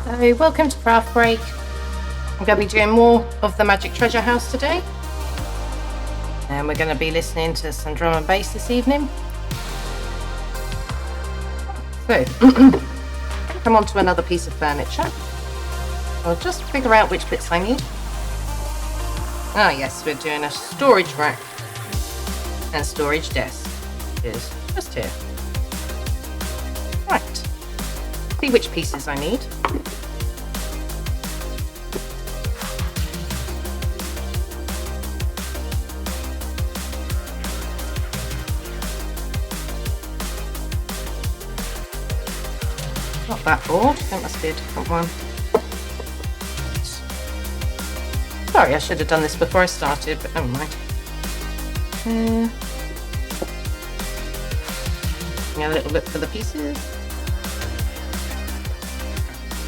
So welcome to CraftBreak. I'm going to be doing more of the Magic Treasure House today. And we're going to be listening to some drum and bass this evening. So, come on to another piece of furniture. I'll just figure out which bits I need. Ah yes, we're doing a storage rack and storage desk. It is just here. Right. See which pieces I need. Not that board, that must be a different one. Sorry, I should have done this before I started, but never mind. Have a little look for the pieces.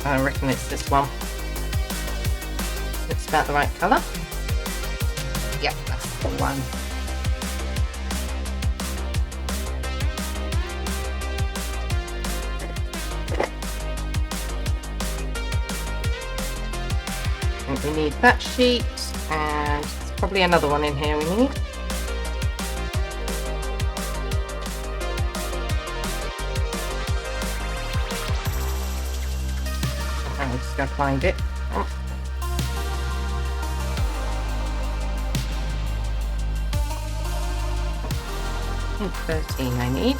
I reckon it's this one. Looks about the right colour. Yep, that's the one. I think we need that sheet, and there's probably another one in here we need. I'm just going to find it. 13 I need.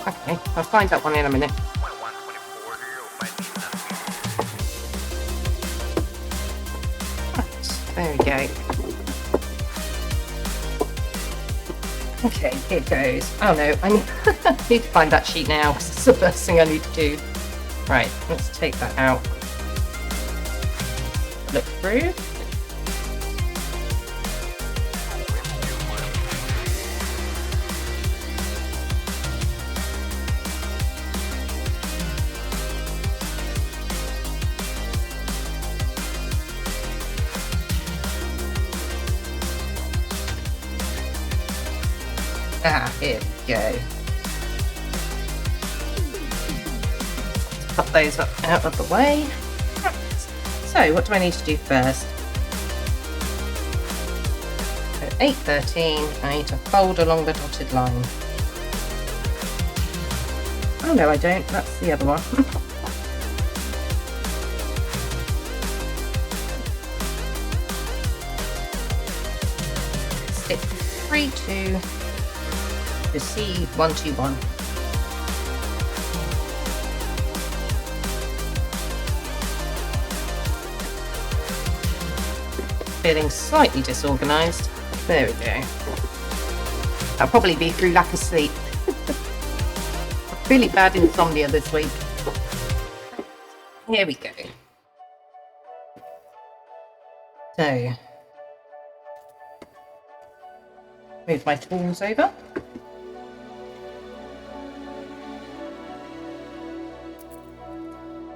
Okay, I'll find that one in a minute. Right, there we go. Okay, here goes. Oh no, I need to find that sheet now because it's the first thing I need to do. Right, let's take that out. Look through. Ah, here we go. Pop those up out of the way. So, what do I need to do first? So 8:13, I need to fold along the dotted line. Oh no, I don't. That's the other one. Stick 3, 2 to C121. Feeling slightly disorganised. There we go. That'll probably be through lack of sleep. Really bad insomnia this week. Here we go. So, move my tools over.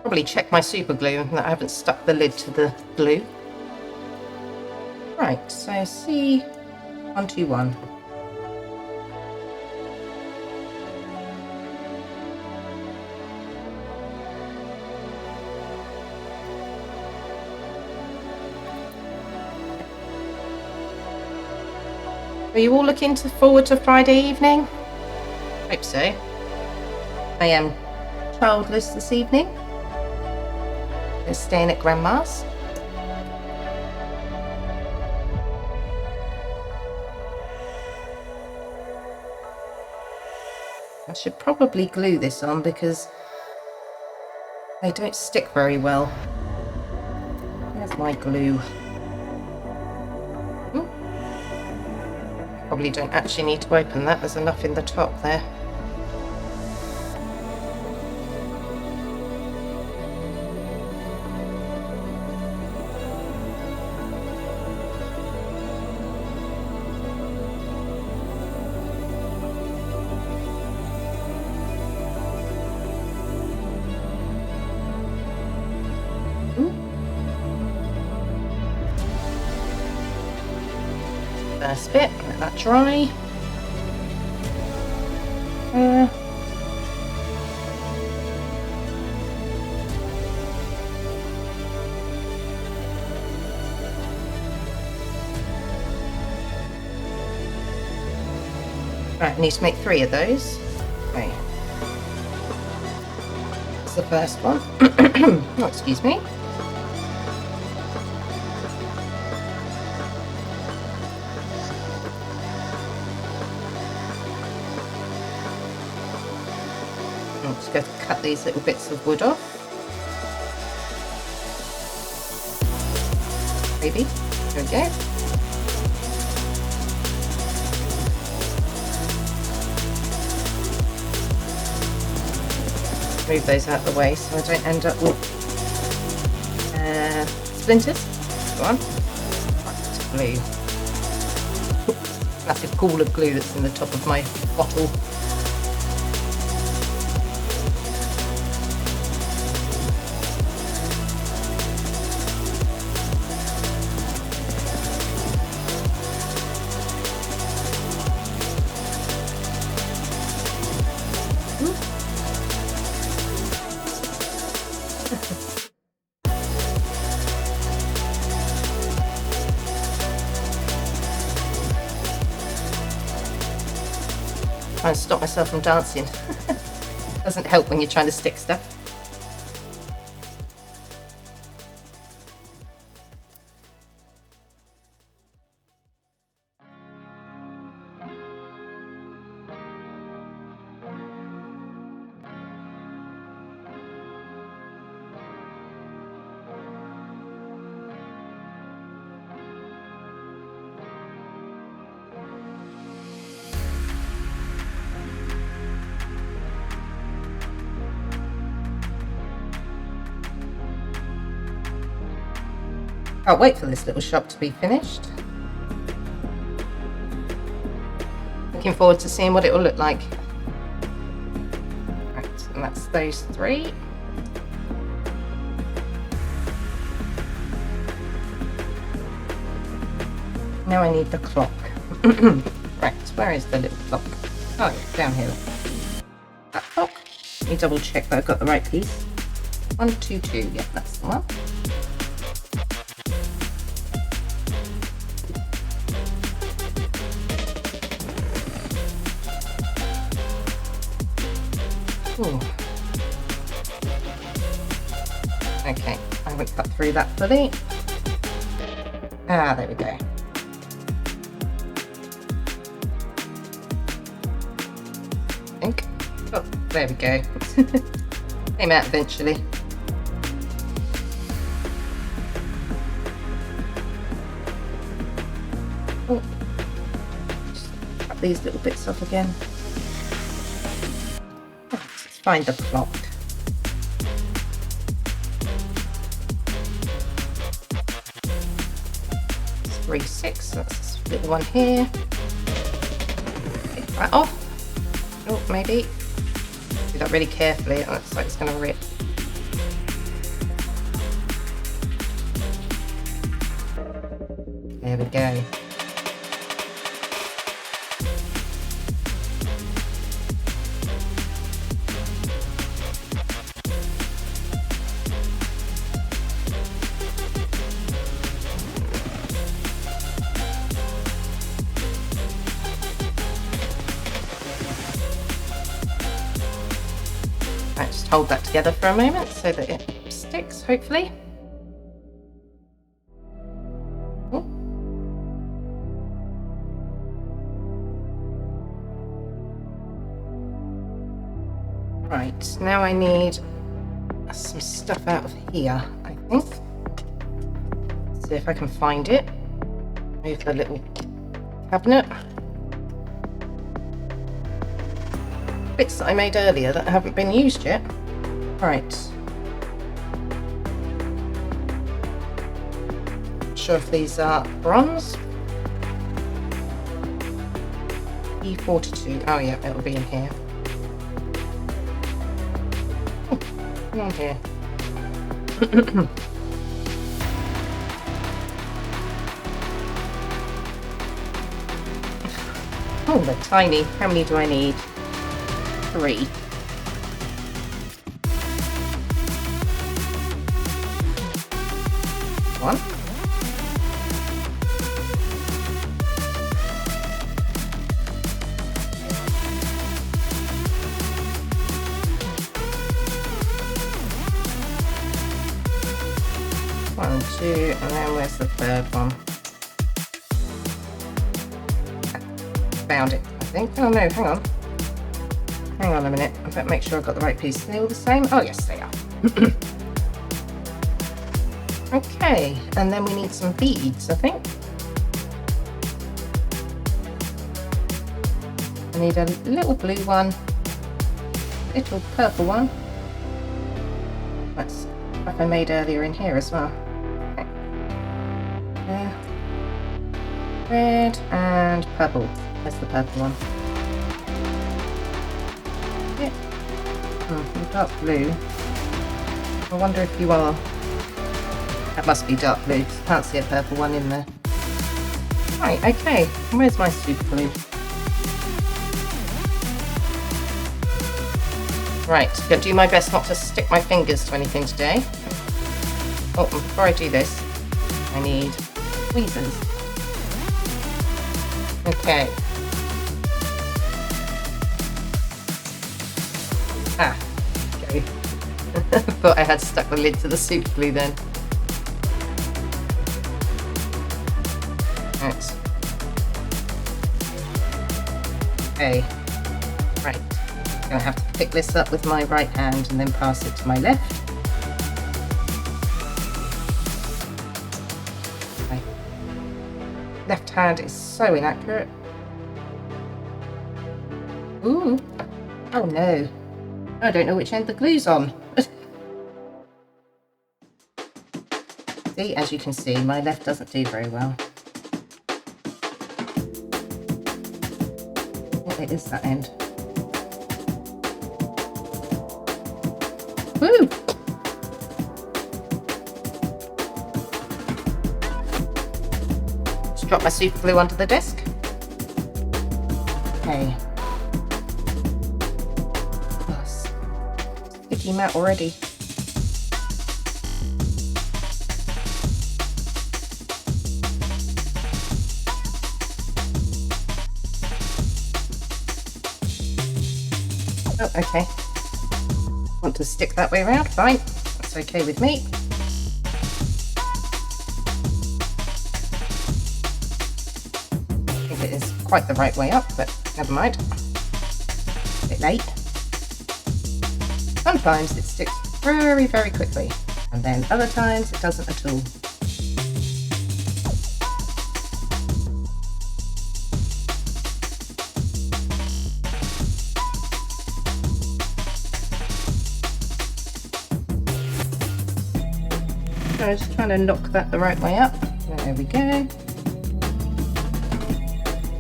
Probably check my super glue that I haven't stuck the lid to the glue. Right, so C121. Are you all looking forward to Friday evening? Hope so. I am childless this evening. I'm staying at Grandma's. I should probably glue this on because they don't stick very well. There's my glue. Probably don't actually need to open that, there's enough in the top there. First bit, let that dry. Right, I need to make 3 of those. Okay. That's the first one. Oh, excuse me. I'm just going to cut these little bits of wood off. Maybe. There we go. Move those out of the way so I don't end up with splinters. Go on. Right, glue. Massive pool of glue that's in the top of my bottle. Trying to stop myself from dancing. Doesn't help when you're trying to stick stuff. Can't wait for this little shop to be finished. Looking forward to seeing what it will look like. Right, and that's those 3. Now I need the clock. Right, where is the little clock? Oh, yeah, down here. That clock. Let me double check that I've got the right piece. 122, yeah, that's the one. Ooh. Okay, I haven't cut through that fully. Ah, there we go. I think. Oh, there we go. Came out eventually. Oh, just cut these little bits off again. Let's find the clock. It's 3/6. That's this little one here. Take that off. Oh, maybe. Do that really carefully. It looks like it's going to rip. There we go. Right, just hold that together for a moment so that it sticks, hopefully. Oh. Right, now I need some stuff out of here, I think. See if I can find it. Move the little cabinet. Bits that I made earlier that haven't been used yet. Right. Not sure if these are bronze. E42. Oh yeah, it'll be in here. Oh, come on here. Oh, they're tiny. How many do I need? 3. One. 1, 2, and then where's the third one? Found it, I think. Oh no, hang on. Hang on a minute. I better make sure I've got the right piece. Are they all the same? Oh yes, they are. Okay, and then we need some beads, I think. I need a little blue one, little purple one. That's like I made earlier in here as well. Okay. Red and purple. There's the purple one. Yeah. Dark blue. I wonder if you are. That must be dark blue, because I can't see a purple one in there. Right, okay. Where's my super glue? Right, gonna do my best not to stick my fingers to anything today. Oh, and before I do this, I need tweezers. Okay. Ah, okay. Thought I had stuck the lid to the super glue then. Right. Okay. Right. I'm gonna have to pick this up with my right hand and then pass it to my left. My left hand is so inaccurate. Ooh. Oh no. I don't know which end the glue's on. See, as you can see, my left doesn't do very well. What it is that end? Woo! Just drop my super glue onto the desk. Okay. Oh, sticky mat already. Oh, okay. Want to stick that way around? Fine. That's okay with me. I think it is quite the right way up, but never mind. A bit late. Sometimes it sticks very, very quickly, and then other times it doesn't at all. So I'm just trying to knock that the right way up. There we go. And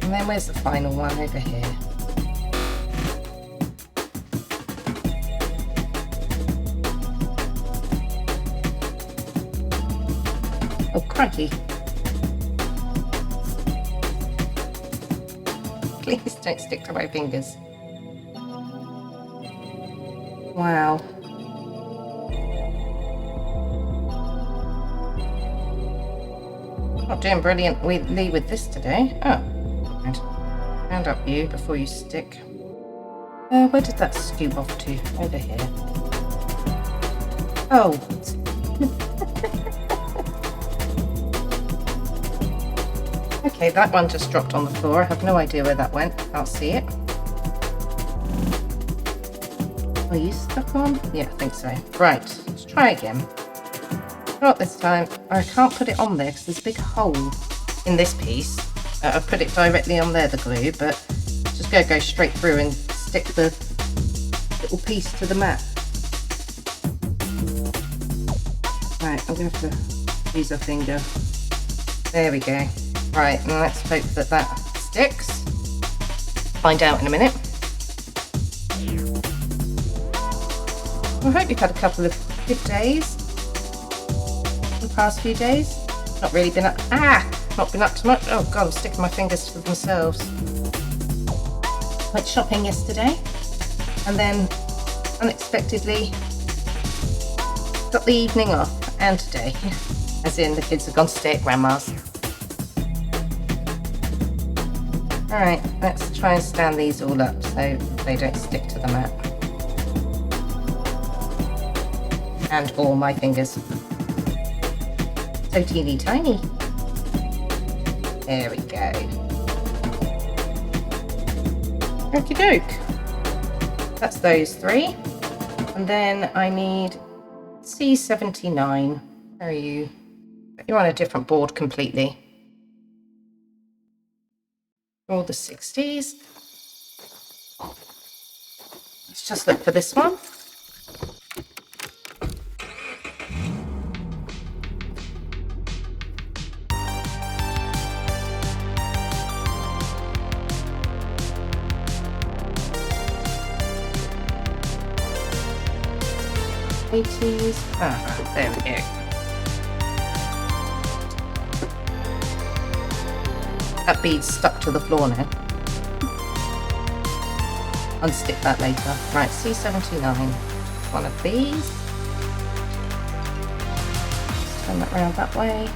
then where's the final one? Over here. Oh, crikey. Please don't stick to my fingers. Wow. Not doing brilliantly with this today. Oh, right. Stand up you before you stick. Where did that scoot off to? Over here. Oh. Okay, that one just dropped on the floor. I have no idea where that went. Can't see it. Are you stuck on? Yeah, I think so. Right, let's try again. Not this time. I can't put it on there because there's a big hole in this piece. I've put it directly on there, the glue, but just going to go straight through and stick the little piece to the mat. Right, I'm going to have to use a finger. There we go. Right, and let's hope that that sticks. Find out in a minute. I hope you've had a couple of good days. The past few days. Not really been up. Not been up to much. Oh god, I'm sticking my fingers to themselves. Went shopping yesterday, and then unexpectedly got the evening off, and today, as in the kids have gone to stay at grandma's. All right, let's try and stand these all up so they don't stick to the mat. And all my fingers. So teeny tiny. There we go. Okie doke. That's those 3. And then I need C79. Where are you? You're on a different board completely. All the 60s. Let's just look for this one. '80s. There we go. That bead's stuck to the floor now. Unstick that later. Right, C79. One of these. Turn that round that way.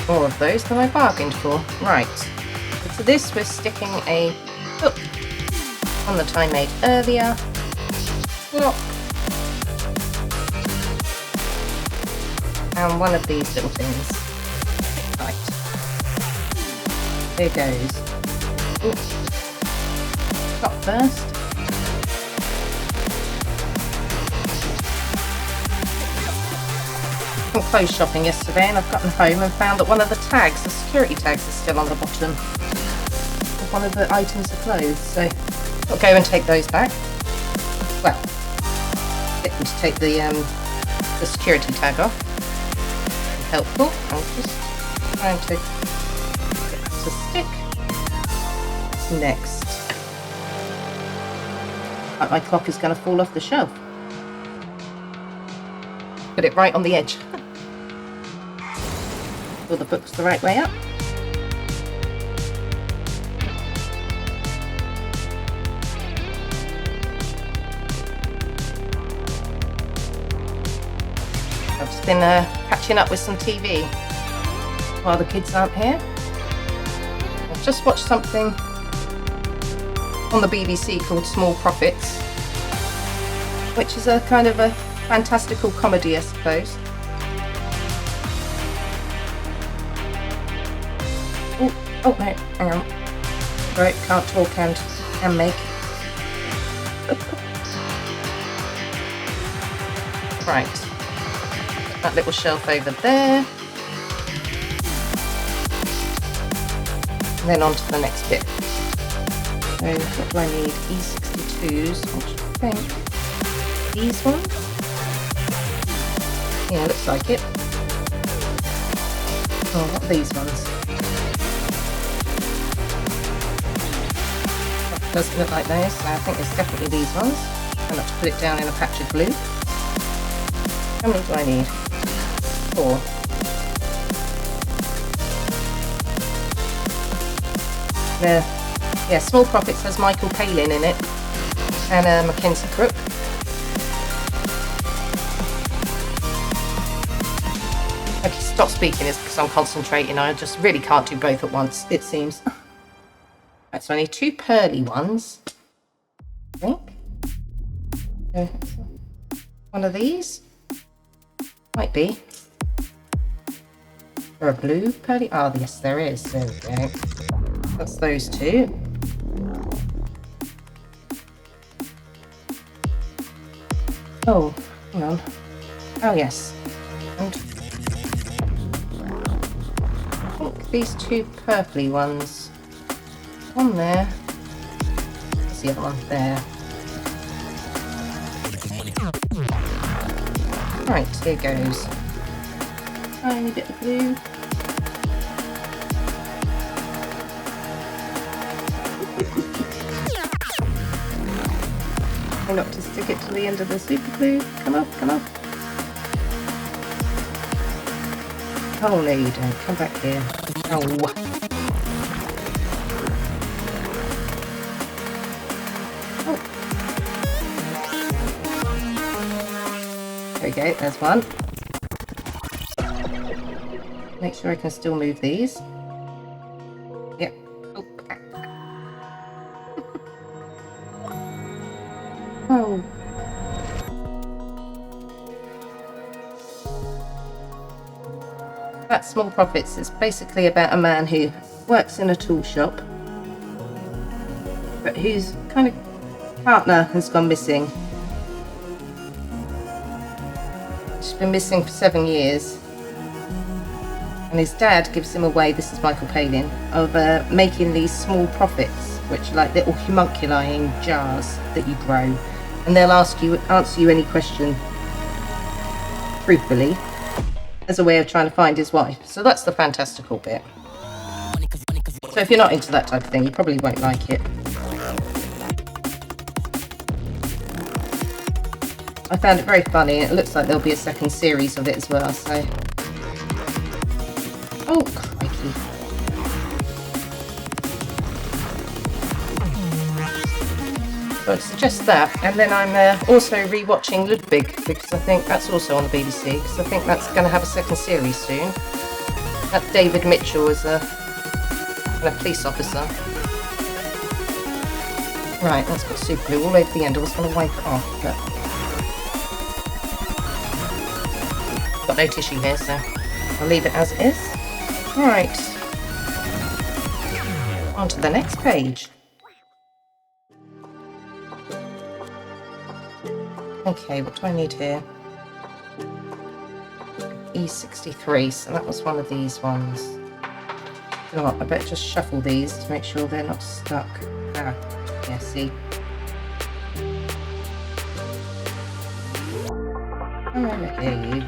More of those than I bargained for. Right. So to this we're sticking a hook on the time made earlier. Lock. And one of these little things. Right. There goes. Oops. Stop first. I went clothes shopping yesterday and I've gotten home and found that one of the tags, the security tags, is still on the bottom of one of the items of clothes. So I'll go and take those back. Well, get them to take the security tag off. Helpful. I'm just trying to get that to stick. What's next? Like my clock is going to fall off the shelf. Put it right on the edge. Pull the books the right way up. I've just been catching up with some TV while the kids aren't here. I've just watched something on the BBC called Small Profits, which is a kind of a fantastical comedy, I suppose. Oh no, hang on. Right, can't talk and make. Right. That little shelf over there. And then on to the next bit. So what do I need? E62s, which I think these ones. Yeah, looks like it. Oh, what are these ones? That doesn't look like those, so I think it's definitely these ones. I'll have to put it down in a patch of glue. How many do I need? 4. There. Yeah, Small Profits has Michael Palin in it and Mackenzie Crook. Okay, stop speaking, it's because I'm concentrating. I just really can't do both at once, it seems. Right, so I need 2 pearly ones. I think. One of these. Might be. Or a blue pearly? Oh, yes, there is. There we go. That's those 2. Oh, hang on. Oh, yes. And I think these 2 purpley ones. One there. What's the other one? There. Right, here goes. Tiny bit of glue. Try not to stick it to the end of the super glue. Come up, come up. Oh no, you don't. Come back here. Oh. There we go, there's one. Make sure I can still move these. Yep. Oh. No. That Small Profits is basically about a man who works in a tool shop, but whose kind of partner has gone missing. She's been missing for 7 years. And his dad gives him away, this is Michael Palin, of making these small profits, which are like little homunculi in jars that you grow. And they'll answer you any question truthfully, as a way of trying to find his wife. So that's the fantastical bit. So if you're not into that type of thing, you probably won't like it. I found it very funny. It looks like there'll be a second series of it as well, so... Oh, crikey. So I'd suggest that. And then I'm also rewatching Ludwig, because I think that's also on the BBC, because I think that's going to have a second series soon. That David Mitchell is a police officer. Right, that's got super glue all over the end. I was going to wipe it off, but... got no tissue here, so I'll leave it as it is. Right, on to the next page. Okay, what do I need here? E63, so that was one of these ones. You know what, I better just shuffle these to make sure they're not stuck. Ah, yeah, see. Oh, I hear you.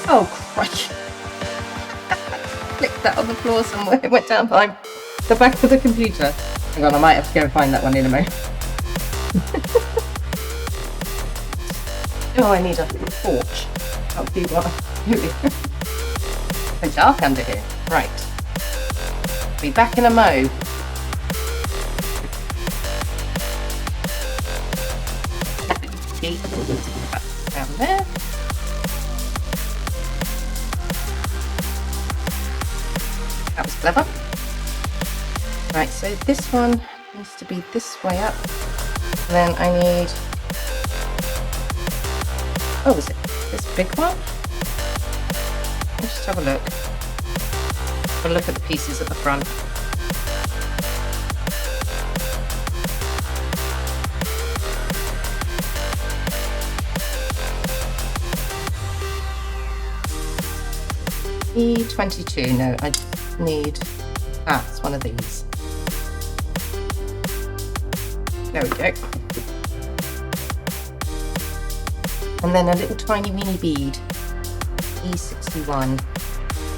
Oh, crikey. Flicked that on the floor somewhere. It went down behind the back of the computer. Hang on, I might have to go and find that one in a moment. Oh, I need a torch. That'll be what I'm doing. It's dark under here. Right. Be back in a mo. Down there. That was clever. Right, so this one needs to be this way up. And then I need... Oh, is it this big one? Let's just have a look. Have a look at the pieces at the front. E22, no, I need... Ah, it's one of these. There we go. And then a little tiny weeny bead. E61.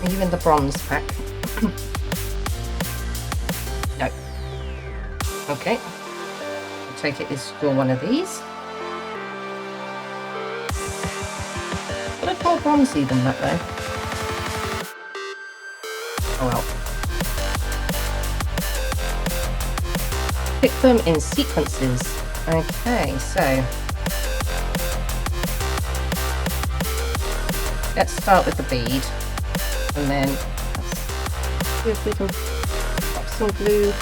Are you in the bronze pack? No. Okay. I'll take it as you're one of these. A little more bronzy than that though. Oh well. Pick them in sequences. Okay, so let's start with the bead, and then let's see if we can pop some glue.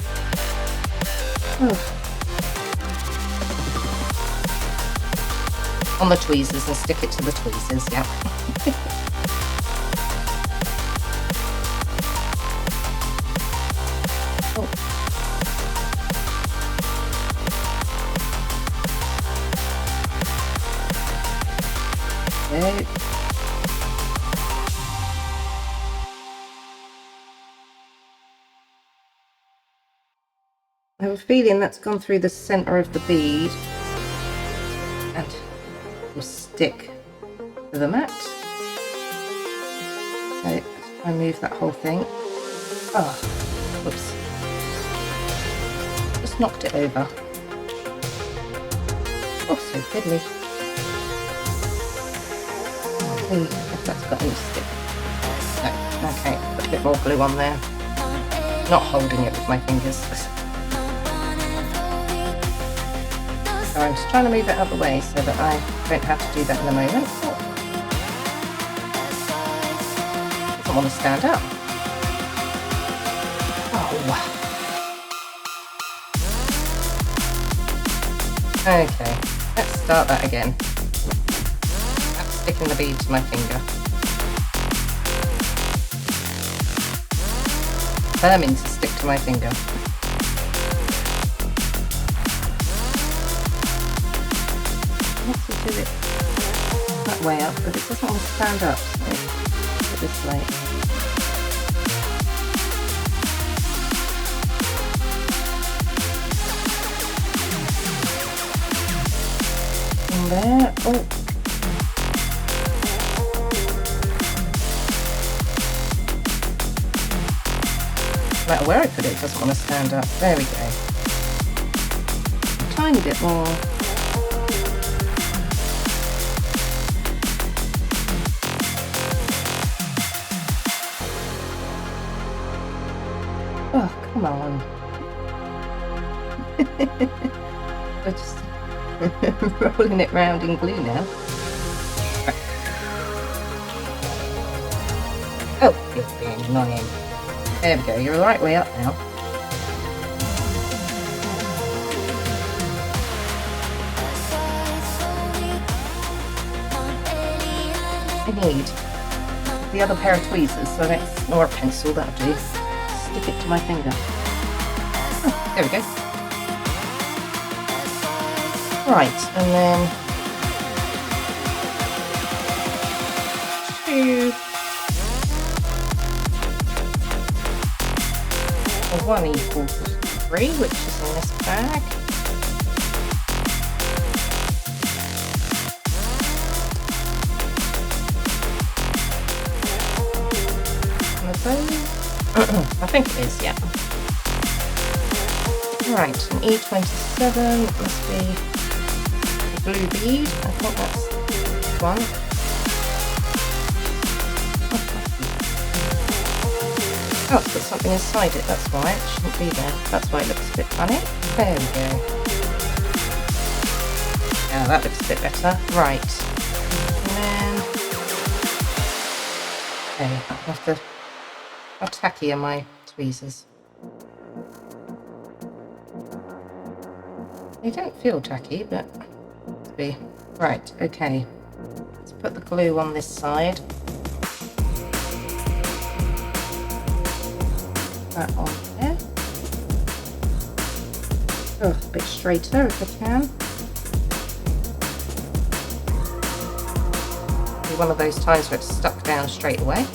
On the tweezers and stick it to the tweezers, yeah. I have a feeling that's gone through the centre of the bead and will stick to the mat. So let's try and move that whole thing. Oh, whoops. Just knocked it over. Oh, so fiddly. If that's got any stick. No, okay, put a bit more glue on there. Not holding it with my fingers. So I'm just trying to move it out of the way so that I don't have to do that in a moment. Doesn't want to stand up. Oh. Okay, let's start that again. That's sticking the bead to my finger. Determined to stick to my finger. Let's do it that way up, but it doesn't want to stand up, so put it this way. And there. Oh. No matter where I put it, it doesn't want to stand up. There we go. A tiny bit more. Oh, come on. We're just rolling it round in glue now. Oh, it's being annoying. There we go, you're the right way up now. I need the other pair of tweezers, so that's, or a pencil, that'll do. Stick it to my finger. Oh, there we go. Right, and then 2. 1 equals 3, which is in this bag. One of those. I think it is, yeah. Right, an E27 must be a blue bead. I think that's this one. Oh, it's got something inside it, that's why. It shouldn't be there. That's why it looks a bit funny. There we go. Yeah, that looks a bit better. Right. And then... okay, I have to... how tacky are my tweezers? They don't feel tacky, but... be. Right, okay. Let's put the glue on this side. That on there. Oh, a bit straighter if I can. Be one of those times where it's stuck down straight away.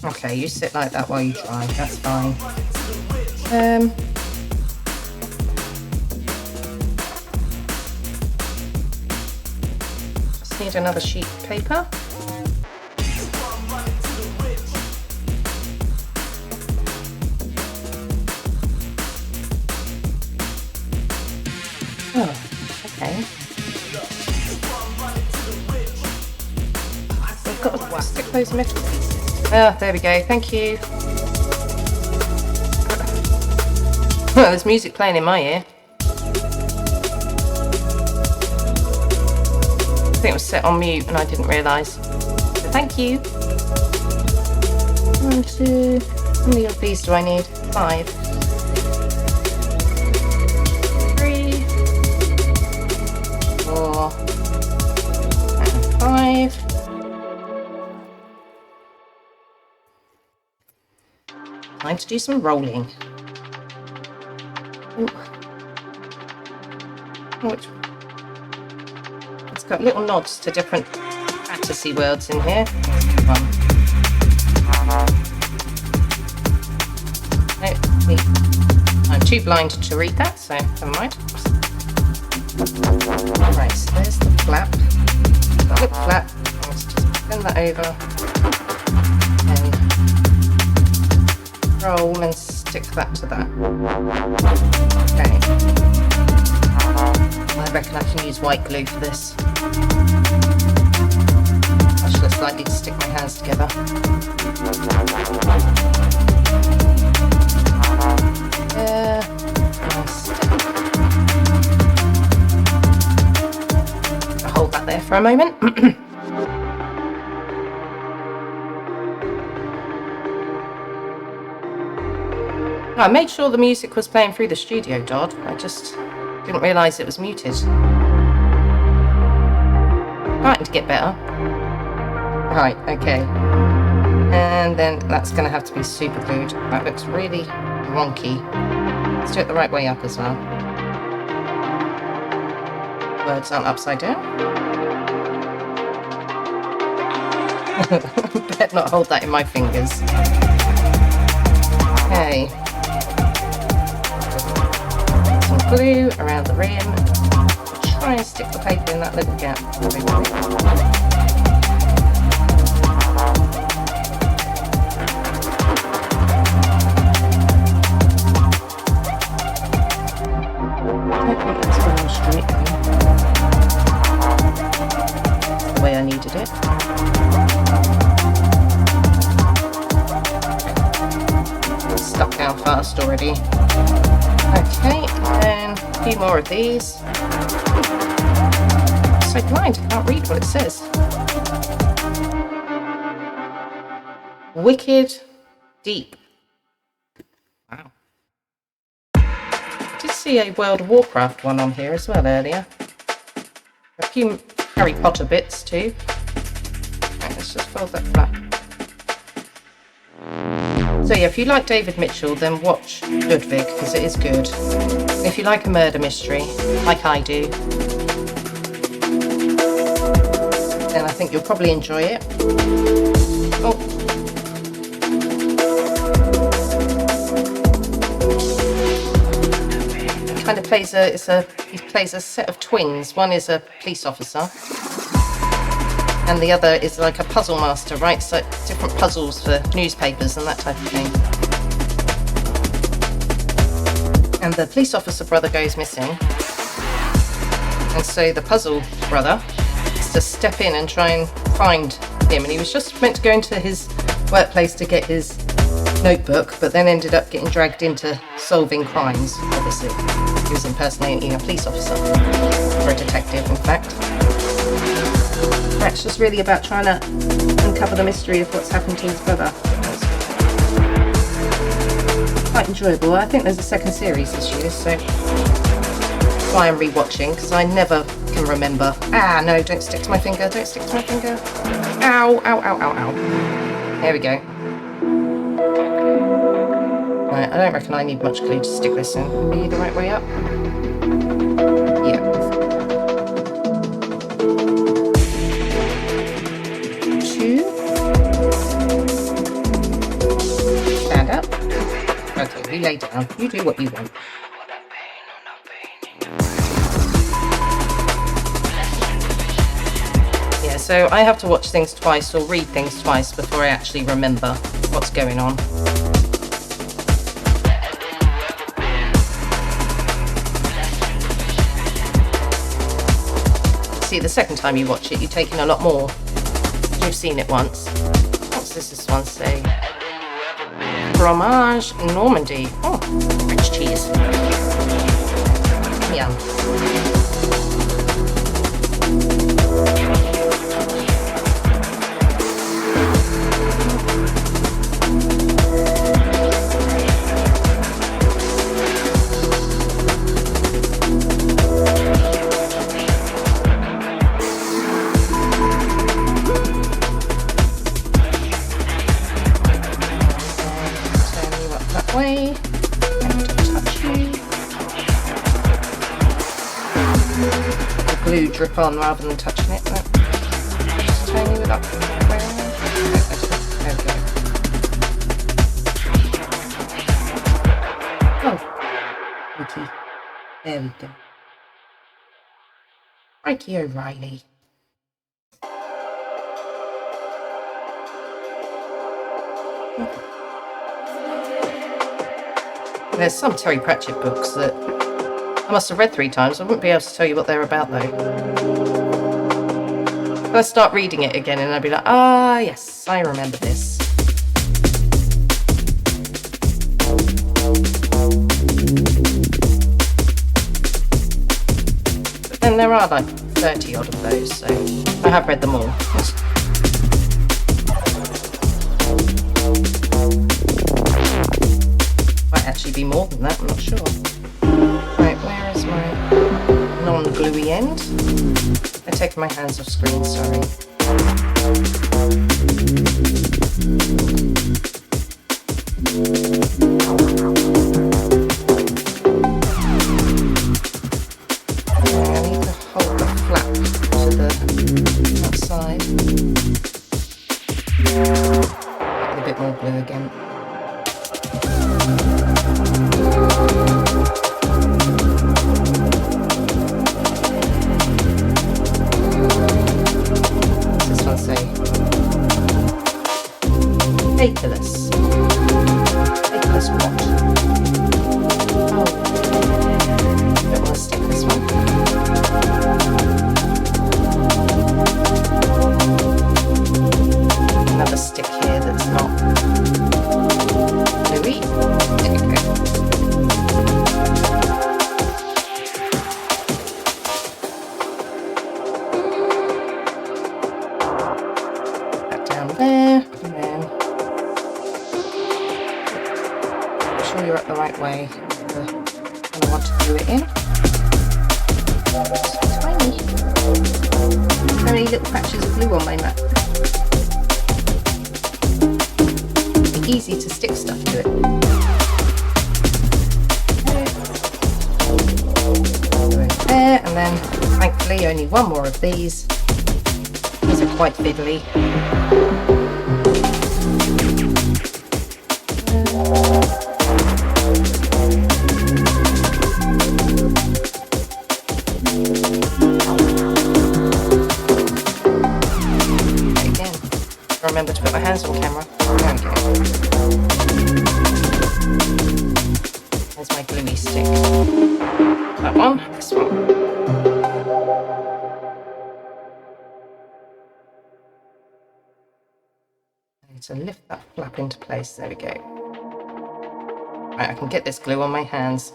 Okay, you sit like that while you dry, that's fine. Just need another sheet of paper. Oh, okay. We've got to stick those metal pieces. Oh, there we go. Thank you. Well, there's music playing in my ear. I think it was set on mute and I didn't realise. So thank you. 1, 2. How many of these do I need? 5. 3, 4, and 5. Time to do some rolling. Ooh. Which? It's got little nods to different fantasy worlds in here. No, I'm too blind to read that, so never mind. Right, so there's the flap. The lip flap. Let's just bend that over and roll and stick that to that. Okay. I reckon I can use white glue for this. Much less likely to stick my hands together. Nice. I'll hold that there for a moment. I made sure the music was playing through the studio, Dodd. I just didn't realise it was muted. Starting to get better. Right, okay. And then that's going to have to be super glued. That looks really wonky. Let's do it the right way up as well. Words aren't upside down. Better not hold that in my fingers. Okay. Some glue around the rim. Try and stick the paper in that little gap. The way I needed it. Stuck down fast already. Okay, and a few more of these. I'm so blind, I can't read what it says. Wicked Deep. Wow. I did see a World of Warcraft one on here as well earlier. A few Harry Potter bits too. Right, let's just fold that flat. So yeah, if you like David Mitchell, then watch Ludwig, because it is good. If you like a murder mystery, like I do, then I think you'll probably enjoy it. Oh. He kind of plays he plays a set of twins. One is a police officer, and the other is like a puzzle master, right? So different puzzles for newspapers and that type of thing. And the police officer brother goes missing, and so the puzzle brother has to step in and try and find him. And he was just meant to go into his workplace to get his notebook, but then ended up getting dragged into solving crimes. Obviously, he was impersonating a police officer, or a detective, in fact. That's just really about trying to uncover the mystery of what's happened to his brother. Quite enjoyable. I think there's a second series this year, so that's why I'm rewatching, because I never can remember. Ah, no, don't stick to my finger, don't stick to my finger. Ow, ow, ow, ow, ow. There we go. Right, I don't reckon I need much glue to stick this in. Are you the right way up? Yeah. Stand up. Okay, you lay down. You do what you want. Yeah, so I have to watch things twice or read things twice before I actually remember what's going on. See, the second time you watch it, you take in a lot more. You've seen it once. What's this one say? Fromage Normandy. Oh, French cheese. Yum. Way and touch you. The glue drip on rather than touching it. Just turn you it up. There we go. Oh, okay. There we go. Righty O'Reilly. There's some Terry Pratchett books that I must have read 3 times. I wouldn't be able to tell you what they're about, though. If I start reading it again and I'd be like, ah, yes, I remember this. But then there are like 30 odd of those, so I have read them all. Might actually more than that, I'm not sure. Right, where is my non-gluey end? I'm taking my hands off screen, sorry. Again. What's this one say? Faithless. Faithless what? Oh. Don't want to stick this one. Another stick here that's not gluey. There we go. That down there, and then make sure you're up the right way. And I want to glue it in. It's tiny. How many little patches of glue on my mat? Easy to stick stuff to it. There, and then thankfully only one more of these. These are quite fiddly. Again, remember to put my hands on camera. There we go. There's my gluey stick. That one, this one. I need to lift that flap into place. There we go. Right, I can get this glue on my hands.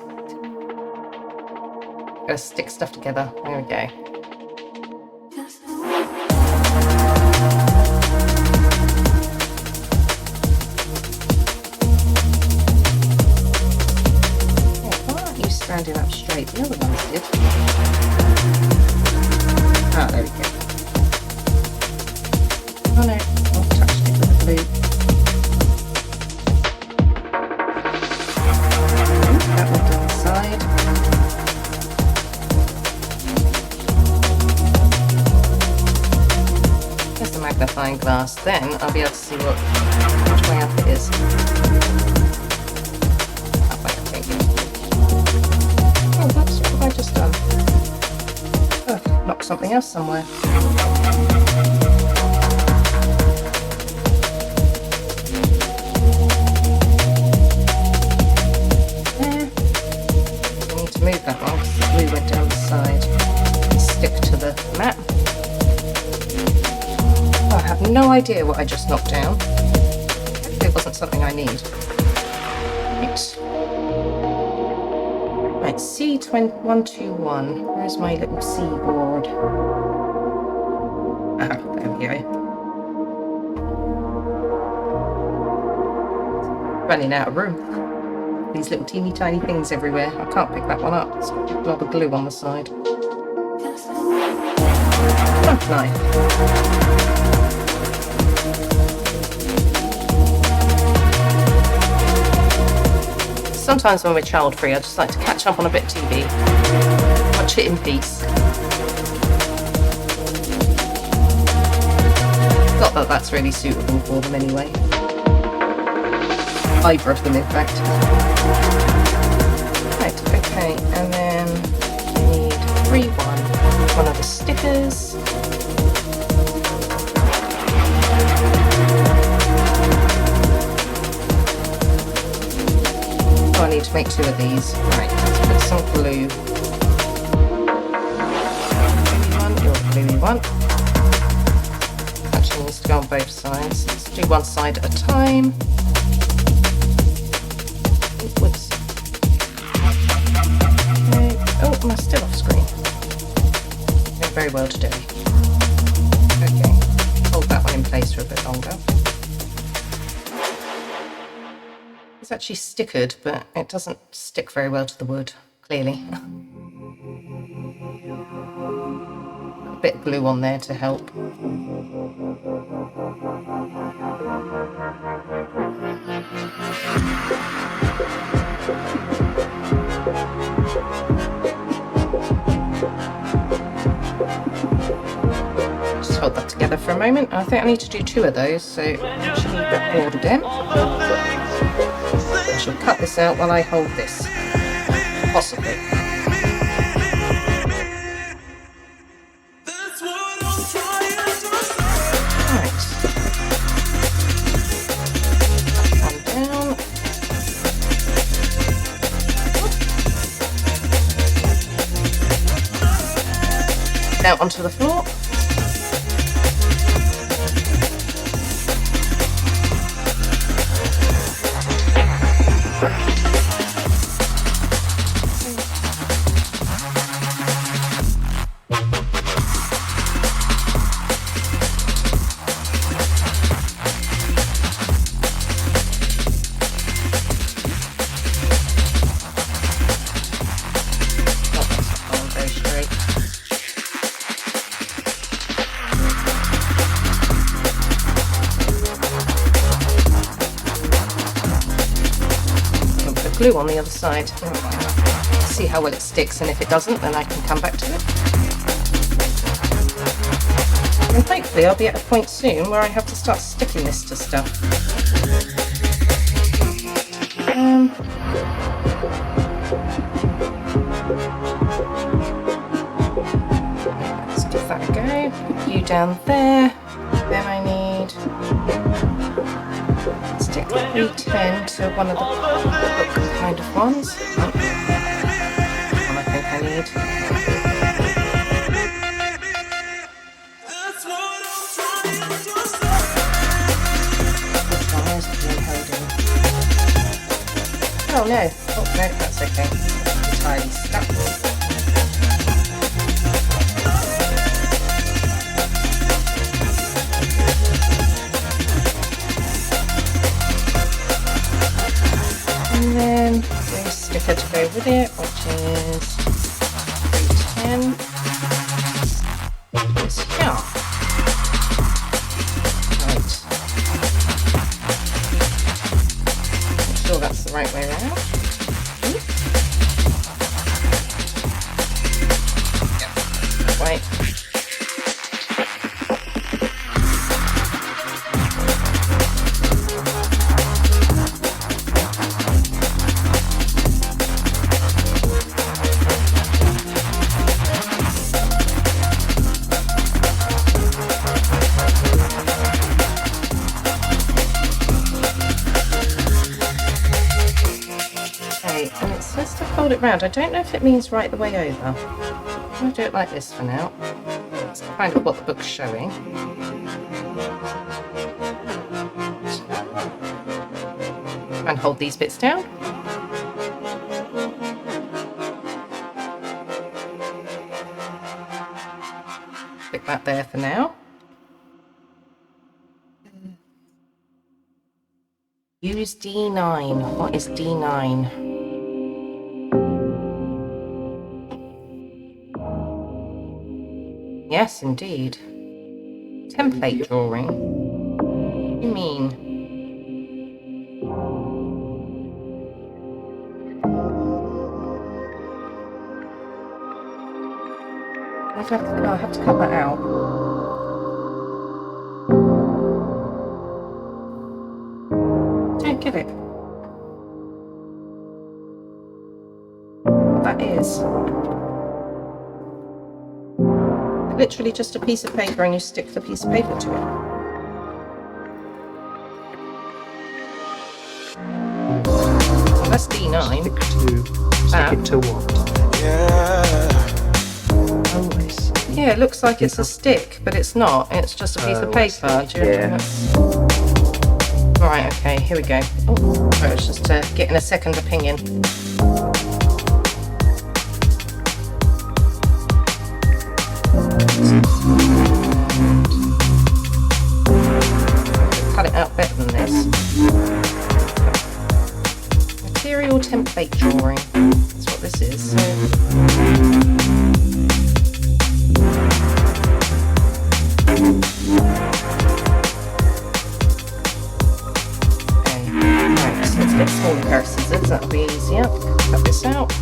Gotta stick stuff together. There we go. Standing up straight, the other ones did. Ah, there we go. Oh no, I've touched it with the glue. That one down the side. There's the magnifying glass, then I'll be able to see which way up it is. That way, I think. Oh, that's what have I just done? Oh, knocked something else somewhere. There. I need to move that one because the glue went down the side. Stick to the mat. Oh, I have no idea what I just knocked down. Hopefully it wasn't something I need. Right. Right, C121. Where's my little C board? Ah, there we go. Running out of room. These little teeny tiny things everywhere. I can't pick that one up. It's got a blob of glue on the side. Oh, knife. Sometimes when we're child free, I just like to catch up on a bit of TV, watch it in peace. Not that that's really suitable for them anyway. Either of them, in fact. Right, okay, and then we need one of the stickers. I need to make two of these. Right, let's put some glue. Gluey one. Actually needs to go on both sides. Let's do one side at a time. Whoops. Okay. Oh, am I still off screen? Doing very well today. Okay, hold that one in place for a bit longer. Is actually stickered, but it doesn't stick very well to the wood, clearly. A bit of glue on there to help. Just hold that together for a moment. I think I need to do 2 of those, so I should leave that board again. I shall cut this out while I hold this. Possibly. Right. One down. Out onto the floor. Glue on the other side. See how well it sticks, and if it doesn't, then I can come back to it. And hopefully I'll be at a point soon where I have to start sticking this to stuff. Let's give that a go. Put you down there. Then I need stick the 310 to one of the book kind of ones. One I think I need. Oh no, oh no, that's okay. Entirely stuck. And then the sticker to go with it, which is 310. This here. Right. Make sure that's the right way around. Yeah, right. And it says to fold it round. I don't know if it means right the way over. I'm going to do it like this for now. That's kind of what the book's showing. And hold these bits down. Stick that there for now. Use D9. What is D9? Yes, indeed. Template drawing. What do you mean? I'll have to cut that out. Don't get it. What that is. Literally just a piece of paper, and you stick the piece of paper to it. Well, that's D9. Stick it to what? Oh, yeah, it looks like it's a stick, but it's not. It's just a piece of paper. Yeah. Right, okay, here we go. Oh, right, it's just getting a second opinion. Cut it out better than this. template drawing. That's what this is. So let's get a smaller pair of scissors, that'll be easier. Cut this out.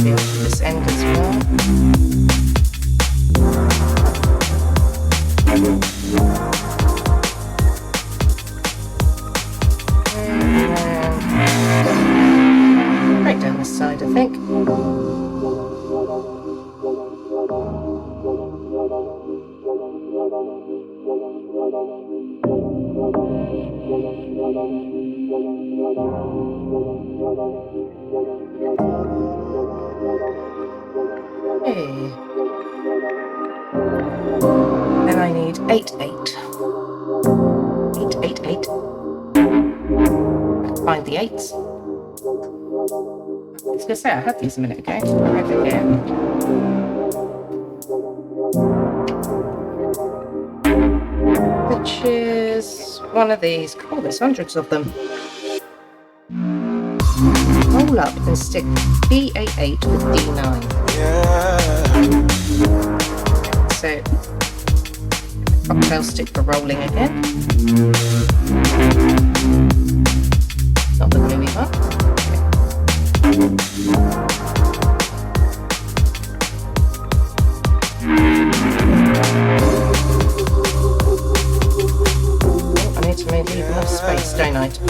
This end as well. And right down this side, I think. Okay. Then I need 8, 8. 8, 8, 8. Find the 8s. I was going to say I had these a minute ago. Over here. Which is one of these. Oh, there's hundreds of them. Roll up and stick B88 with D9. So, cocktail stick for rolling again. Not the gluey one. Oh, I need to maybe leave enough space, don't I, to put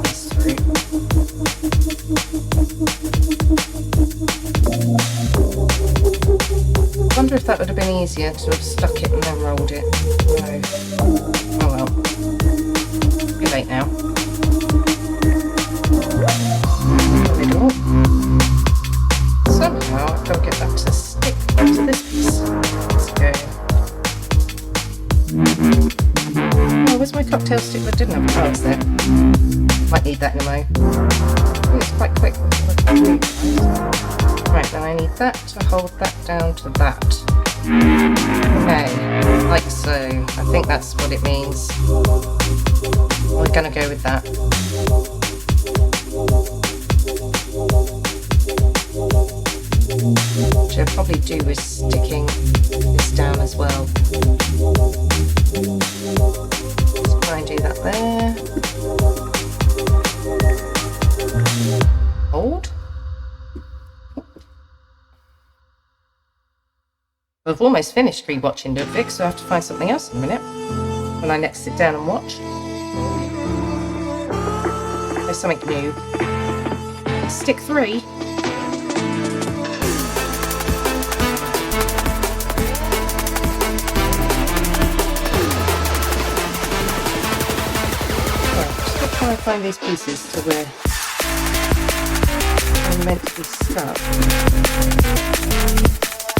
these through. I wonder if that would have been easier to have stuck it and then rolled it. No. Oh well. Too late now. Middle. Somehow I've got to get that to stick onto this piece. Let's go. Oh, where's my cocktail stick that didn't have cards there? Might need that in a mo. Oh, it's quite quick. Right, then I need that to hold that down to that. Okay, like so. I think that's what it means. We're going to go with that. Which I'll probably do is sticking this down as well. Let's try and do that there. Hold. I've almost finished rewatching Ludwig, so I have to find something else in a minute when I next sit down and watch. There's something new. Stick 3. Just try and find these pieces to where I'm meant to be stuck.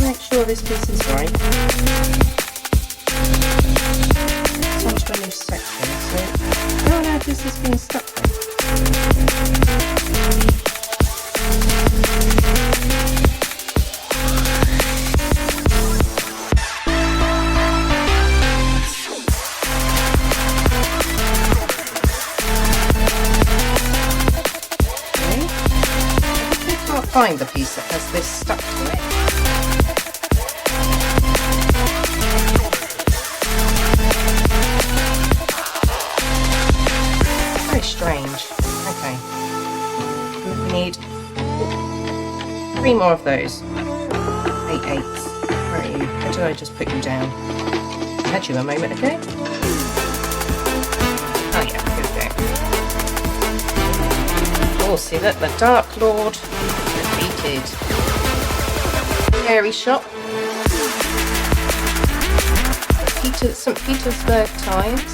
Make sure this piece is right. It's onto a new section, so how on earth is this being stuck there? Okay. I can't find the piece that has this stuck to it. Strange. Okay. We need 3 more of those. 8 8s. Where are you? How did I just put you down? I had you a moment ago. Oh yeah, here we go. Oh, see that? The Dark Lord defeated. Fairy shop. St. Petersburg Times.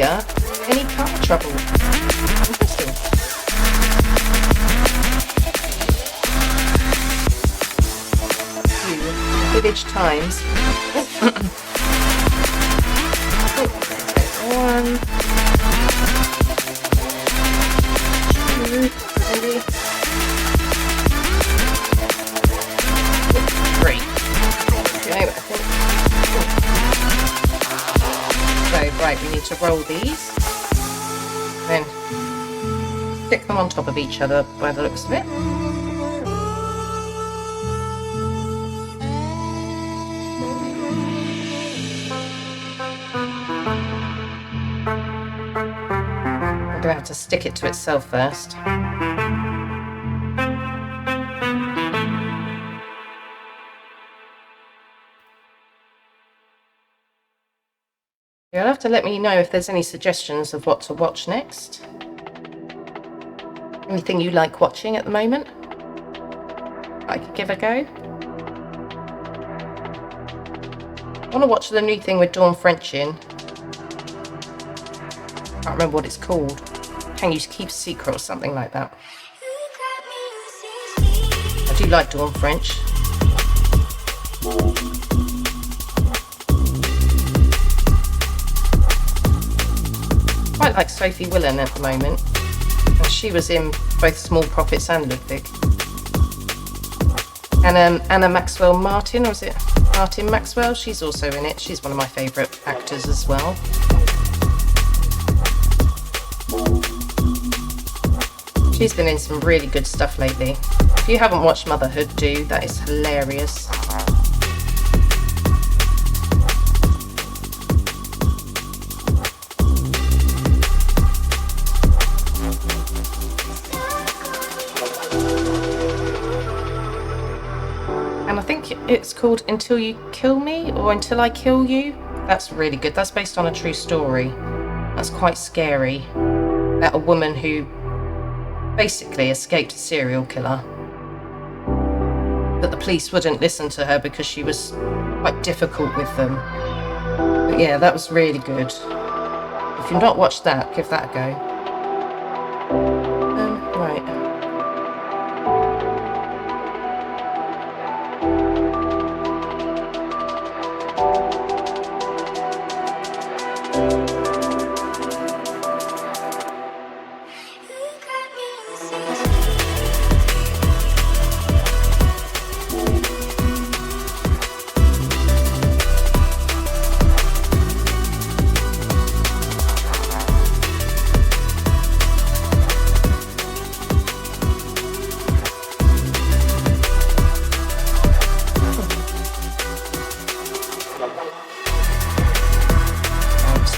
trigger any car trouble. Interesting. Village times. One, two, three. Okay, I think. So, right, we need to roll these. Then stick them on top of each other by the looks of it. I'm going to have to stick it to itself first. You'll have to let me know if there's any suggestions of what to watch next. Anything you like watching at the moment I could give a go? I want to watch the new thing with Dawn French in. I can't remember what it's called. Can You Keep a Secret or something like that. I do like Dawn French. Quite like Sophie Willan at the moment. And she was in both Small Profits and Ludwig. And Anna Maxwell Martin, or is it Martin Maxwell? She's also in it. She's one of my favourite actors as well. She's been in some really good stuff lately. If you haven't watched Motherhood, do. That is hilarious. And I think it's called Until You Kill Me or Until I Kill You. That's really good. That's based on a true story. That's quite scary. About a woman who basically escaped a serial killer. But the police wouldn't listen to her because she was quite difficult with them. But yeah, that was really good. If you've not watched that, give that a go. Right.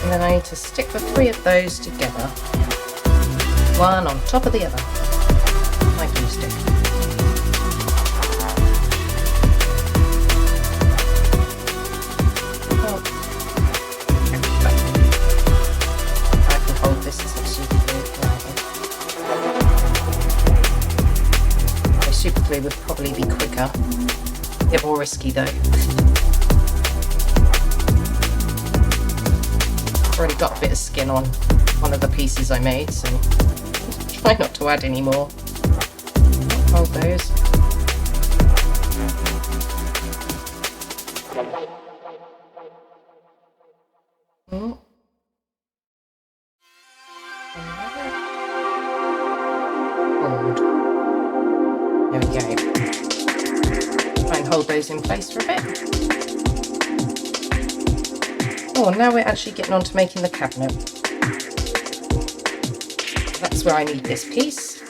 And then I need to stick the three of those together, one on top of the other, like glue stick. Oh. I can hold this as a super glue. Right. Super glue would probably be quicker, a bit more risky though. Already got a bit of skin on one of the pieces I made, so try not to add any more. Hold those. Hold. There we go. Try and hold those in place for a bit. Oh, now we're actually getting on to making the cabinet. That's where I need this piece.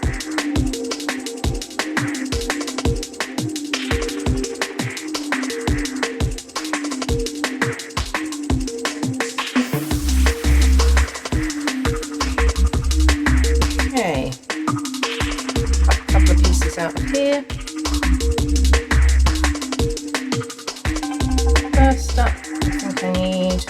Okay. Cut a couple of pieces out of here. First up, I think I need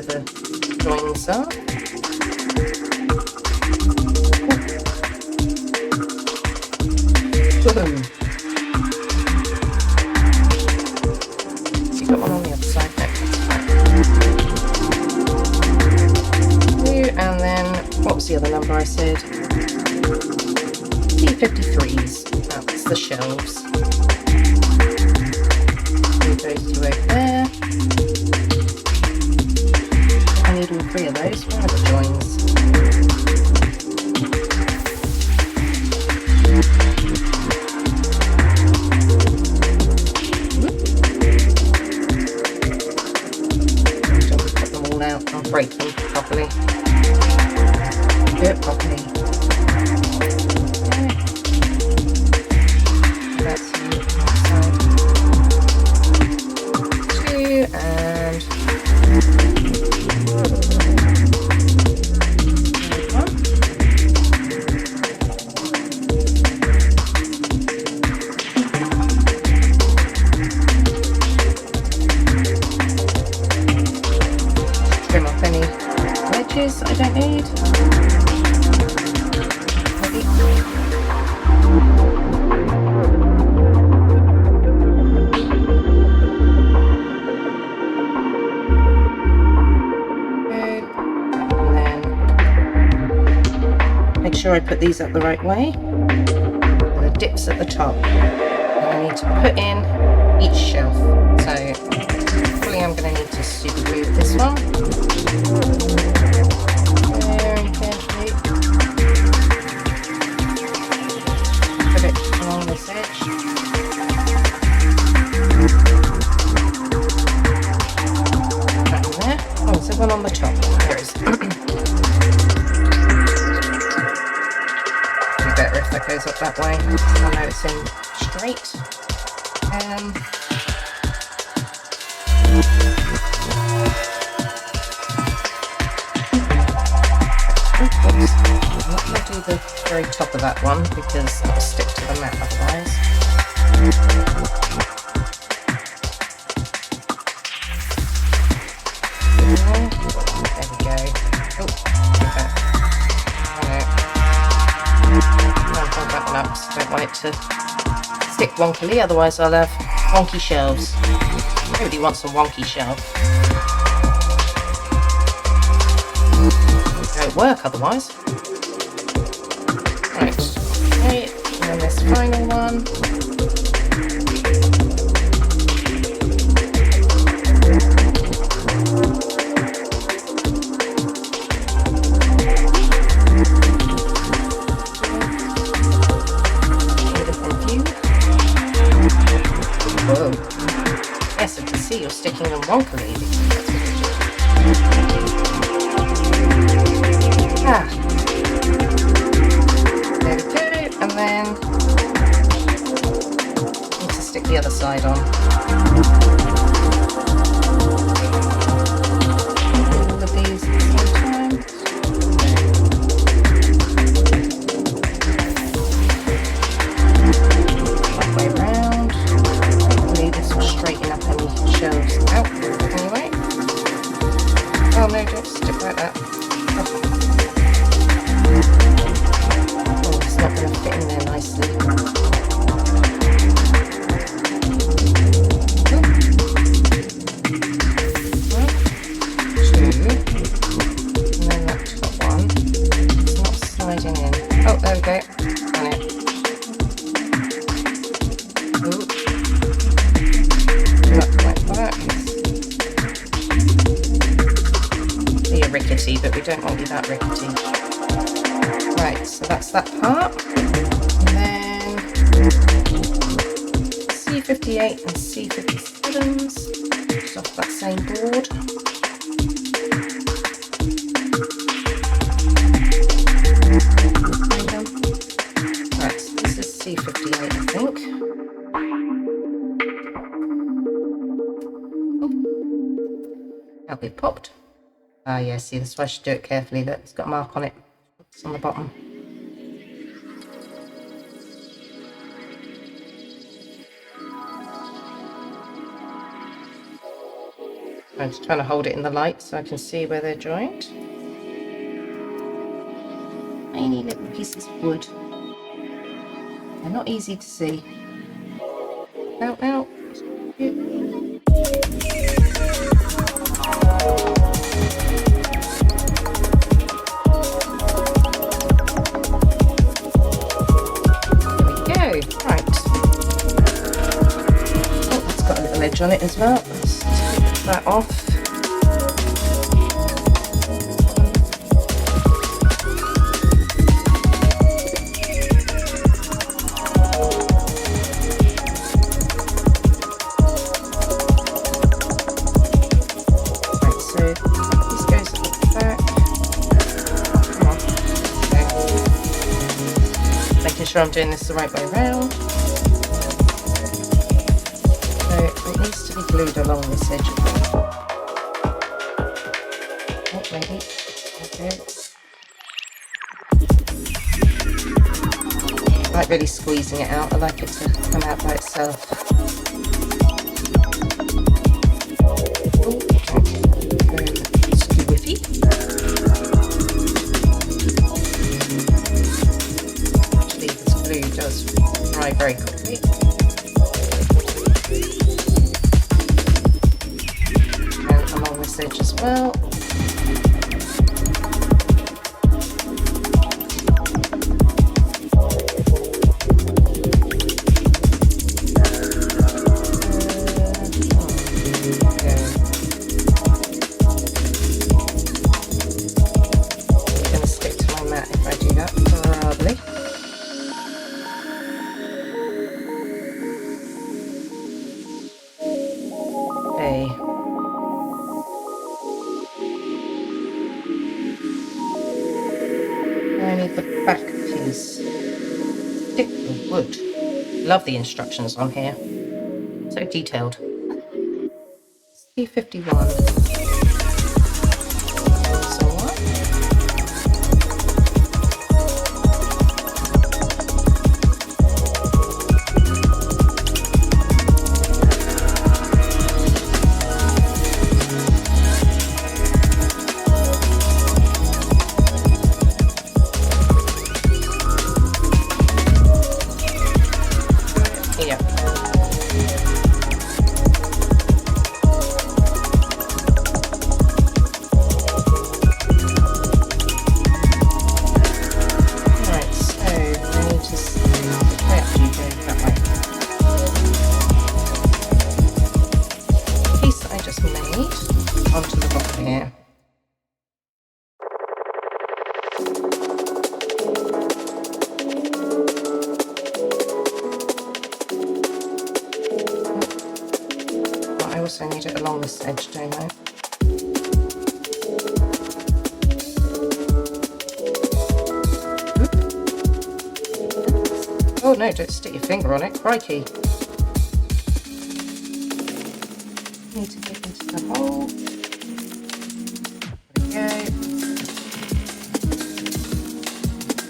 where the joins are. Woohoo! So you got one on the other side. No, and then what was the other number I said? P53s. That's the shelves. Move those two over there. I need all three of those. Where are the joins? Put them all out. I'll break them properly. Do it properly. Okay. That's the side. Two and trim off any wedges I don't need. And then make sure I put these up the right way. And the dips at the top. And I need to put in each shelf. So probably I'm going to need to super glue this one. Very carefully. Put it along this edge. Right in there. Oh, there's one on the top. There it is. Be better if that goes up that way. I know it's in straight. Oops. I'm not going to do the very top of that one because it'll stick to the mat otherwise. There we go. Oh, okay. I'll hold that one up because I don't want it to stick wonkily, otherwise I'll have wonky shelves. Nobody wants a wonky shelf. It won't work otherwise. Right, okay, and then this final one. Whoa. Yes, I can see you're sticking them wonkily. Ah. There we go. And then need to stick the other side on. All of these at the same time. Halfway around. Hopefully this will straighten up any shelves out anyway. Oh no, don't stick like that. Oh, it's not going to fit in there nicely. One, two, and then that top one. It's not sliding in. Oh, there we go. Done it. Ooh. Not like that. You're rickety, but we don't want you that rickety. Right, so that's that part. And then C58 and C57s, just off that same board. Right, so this is C58, I think. Oh. That'll be popped. Ah, yeah, see, that's why I should do it carefully. Look, it's got a mark on it. It's on the bottom. I'm just trying to hold it in the light so I can see where they're joined. Tiny little pieces of wood. They're not easy to see. Out, out. There we go. Right. Oh, it's got a little edge on it as well. Let's take that off. Sure I'm doing this the right way around. So it needs to be glued along this edge. Oh, maybe. Okay. I like really squeezing it out. I like it to come out by itself. Oh, okay. It's too whiffy. Does dry very quickly. And along this edge as well. I'm going to stick to my mat if I do that, probably. I need the back piece. Stick the wood. Love the instructions on here. So detailed. C51. Onto the bottom here. I also need it along this edge, don't I? Oop. Oh no, don't stick your finger on it, crikey. Need to get into the hole. There we go.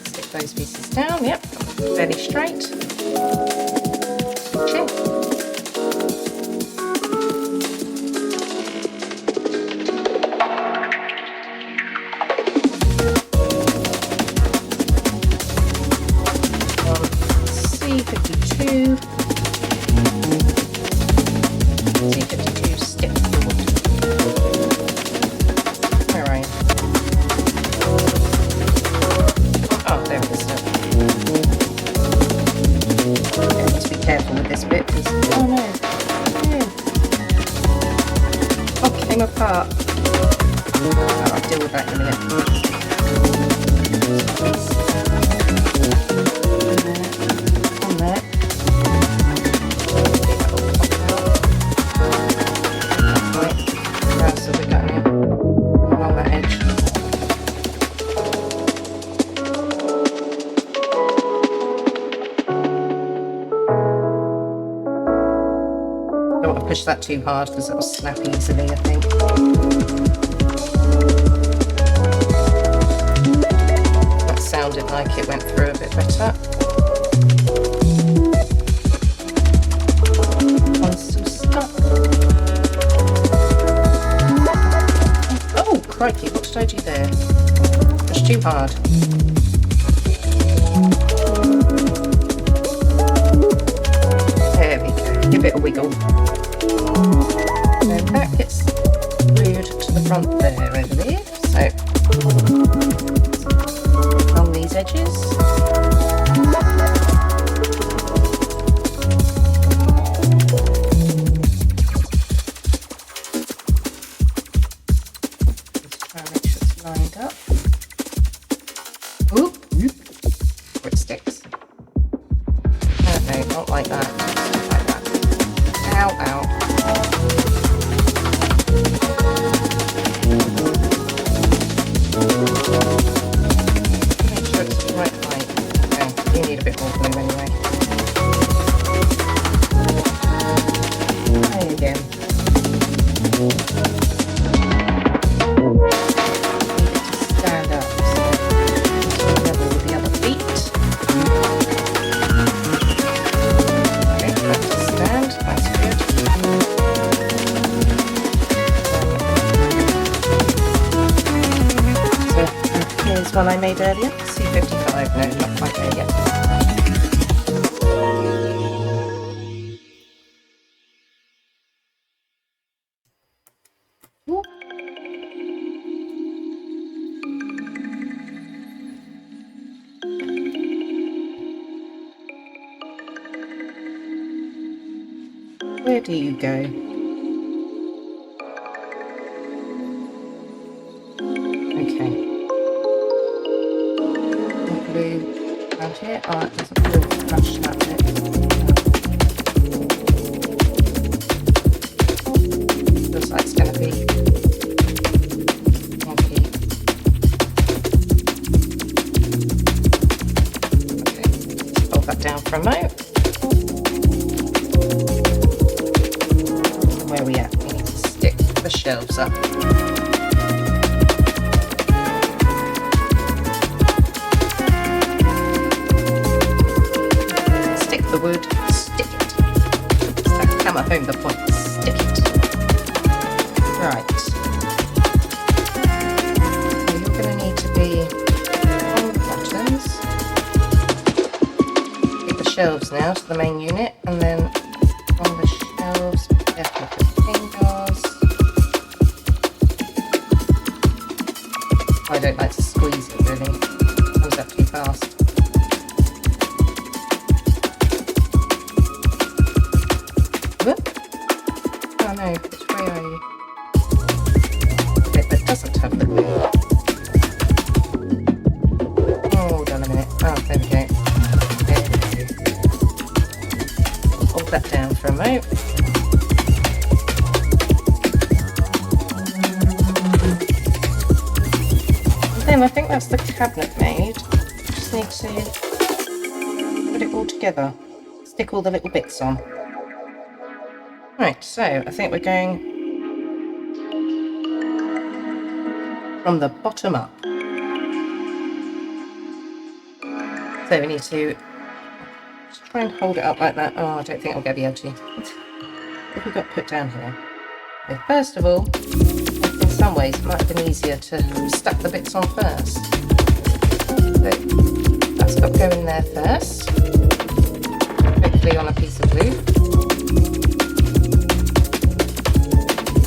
Stick those pieces down, yep, fairly straight. Check. C52. C52 step forward. Where are you? Oh, there it is. Okay, need to be careful with this bit because oh no. Oh, came apart. Oh, I'll deal with that in a minute. On there. Push that too hard because it will snap easily, I think. That sounded like it went through a bit better. I'm still stuck. too hard. There we go. Give it a wiggle. So that gets glued to the front there, I believe. So on these edges. Just try and make sure it's lined up. Oop. Or it sticks. No, not like that. Just like that. Ow, ow. Make sure it's the right height. Okay, you need a bit more glue anyway. Try again. Need it to stand up, so it's level with the other feet. Okay, that to stand. That's good. So here's one I made earlier. C55. No, not quite there yet. Ooh. Where do you go? Okay. Glue around here. Oh, it doesn't really touch that bit. Looks like it's going to be wonky. Okay, just hold that down for a moment. Where are we at? We need to stick the shelves up. Stick the wood, stick it. So hammer home the point, stick it. Right. So you're going to need to be on the buttons. Get the shelves now to the main unit, and then on the shelves, careful with the fingers. I don't like to squeeze it really. It comes up too fast. Whoop. Oh no, which way are you? The bit that doesn't have the glue. Oh, hold on a minute. Oh, there we go. There we go. Hold that down for a moment. And I think that's the cabinet made. Just need to put it all together. Stick all the little bits on. Right, so I think we're going from the bottom up. So we need to just try and hold it up like that. Oh, I don't think I'll be able to. If we got put down here. So first of all, in some ways it might have been easier to stack the bits on first. So that's got to go in there first. Hopefully on a piece of glue.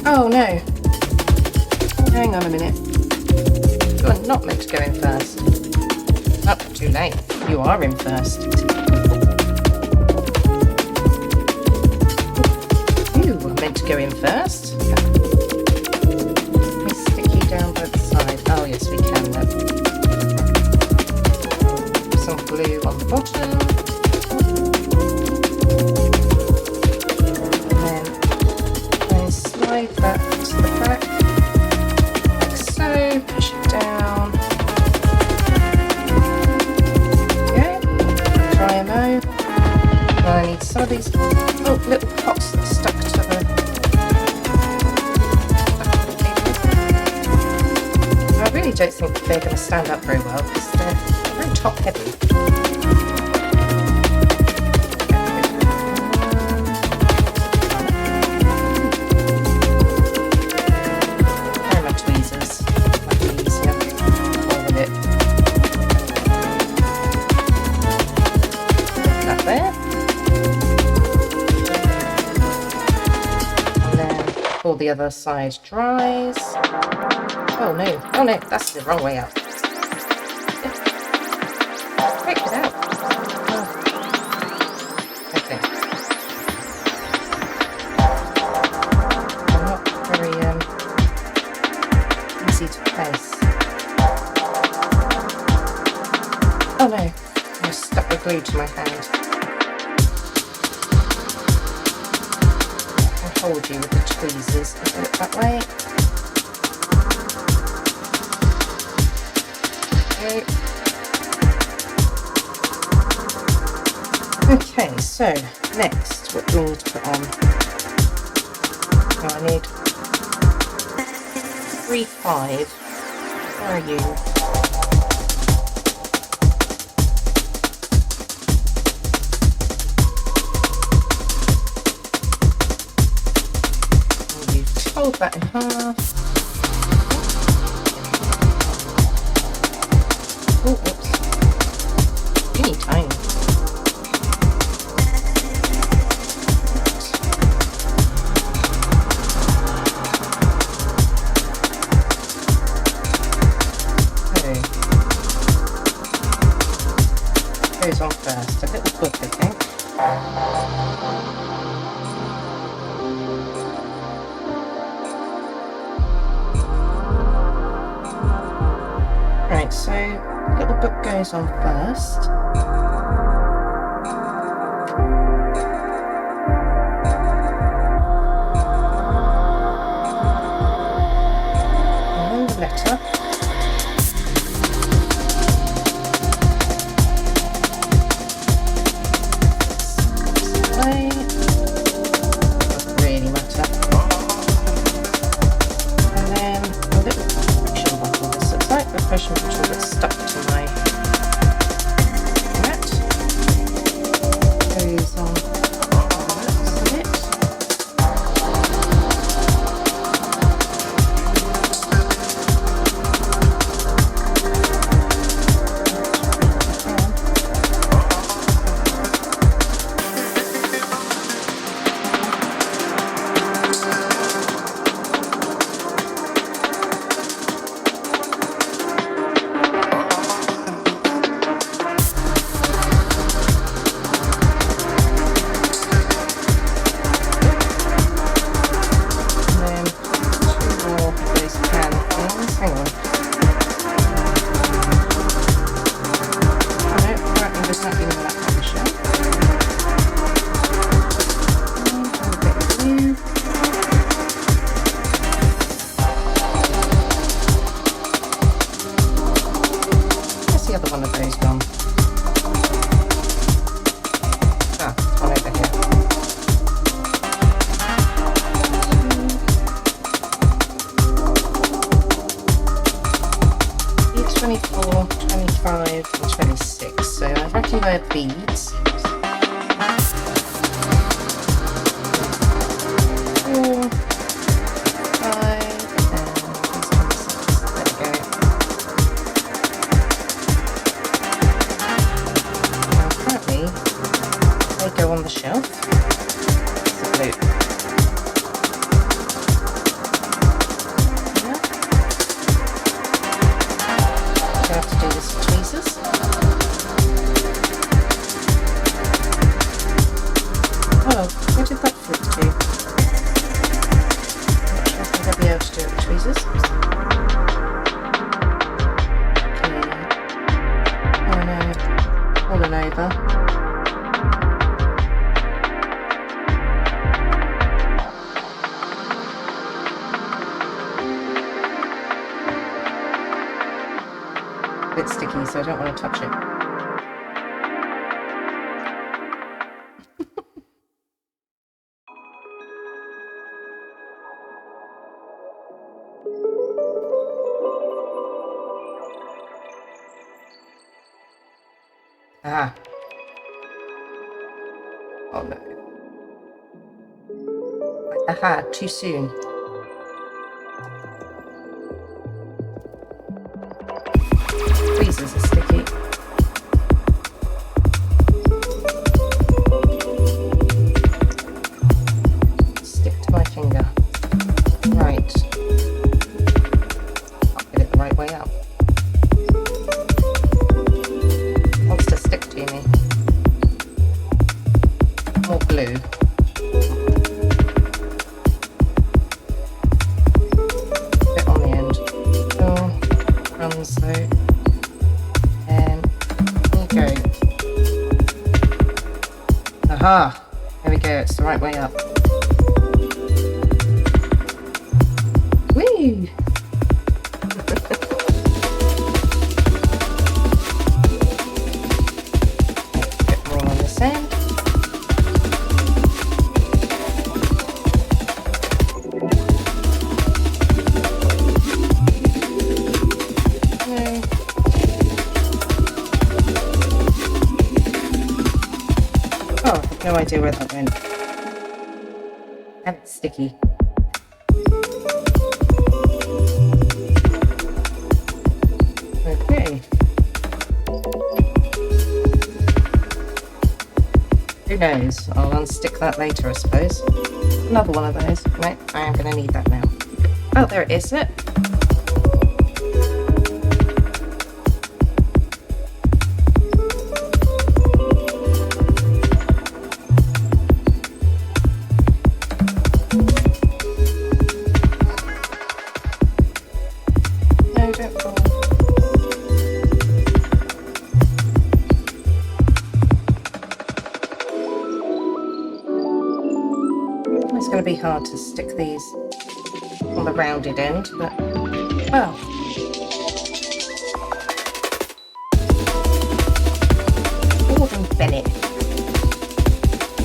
Oh no! Hang on a minute. You are not meant to go in first. Oh, too late. You are in first. You were meant to go in first. Let me stick you down by the side. Oh yes, we can then. Some glue on the bottom. Slide that to the back, like so, push it down. Okay, try-mo. Now I need some of these little pots that stuck to the I really don't think they're going to stand up very well because they're very top heavy. before the other side dries. Oh no, that's the wrong way up. Break it out. Oh. Okay. Not very easy to place. Oh no, I stuck the glue to my hand. I'll hold you with the tweezers and do it that way. Okay, so next, what do we need to put on? Oh, I need 3-5. Where are you? And you fold that in half. Oh, oops. Teeny tiny. Goes on first, a little book, I think. Right, so little book goes on first. And then the letter. Doesn't really matter. And then a little refreshment bottle. This looks like a refreshment bottle that's stuck to my mat. Goes on that's it. The other one of those gone? Ah, one over here. 24, 25 and 26. So I reckon they're beads. 4, 5 and 26. There we go. They go on the shelf. So glue. Yeah. You have to do this with tweezers. Oh, where did that flip to? I'm not sure if I'll be able to do it with tweezers. Okay. Oh no, fallen over. A bit sticky, so I don't want to touch it. Ah. Oh no. Aha, too soon. Tweezers are sticky. Stick to my finger. More glue. Bit on the end. Oh, runs though. And there we go. Aha! There we go, it's the right way up. Whee! Bit more on this end. Oh, I have no idea where that went. And it's sticky. Okay. Who knows? I'll unstick that later, I suppose. Another one of those. No, I am going to need that now. Oh, there it is. It. No, don't fall. It's going to be hard to stick these on the rounded end, but well. Gordon Bennett.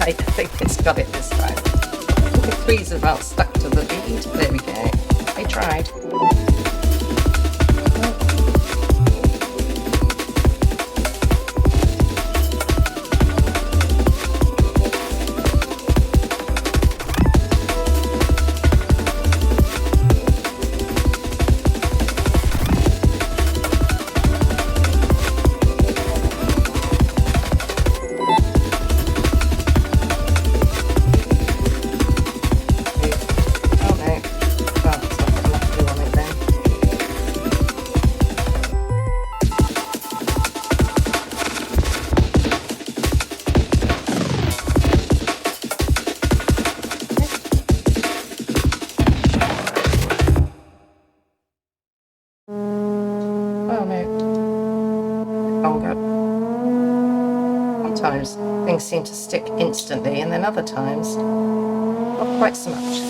I think it's got it this time. The three's about stuck to the bead. There we go. I tried. Sometimes things seem to stick instantly, and then other times not quite so much.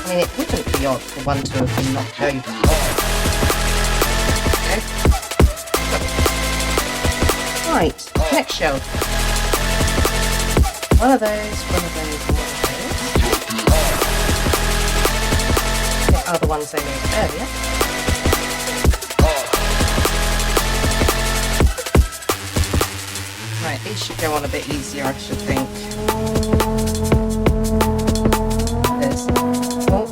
I mean, it wouldn't be odd for one to have been knocked over. Okay. Right, next shelf. One of those, one of those, one of those. The other ones I made earlier. Right, these should go on a bit easier, I should think. There's... Oh.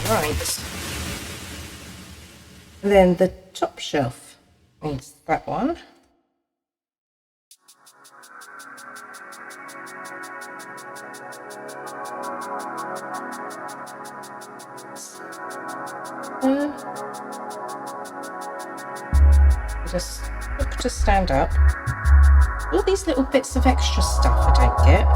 Right. Then the top shelf needs that one. Just look to stand up. All these little bits of extra stuff I don't get.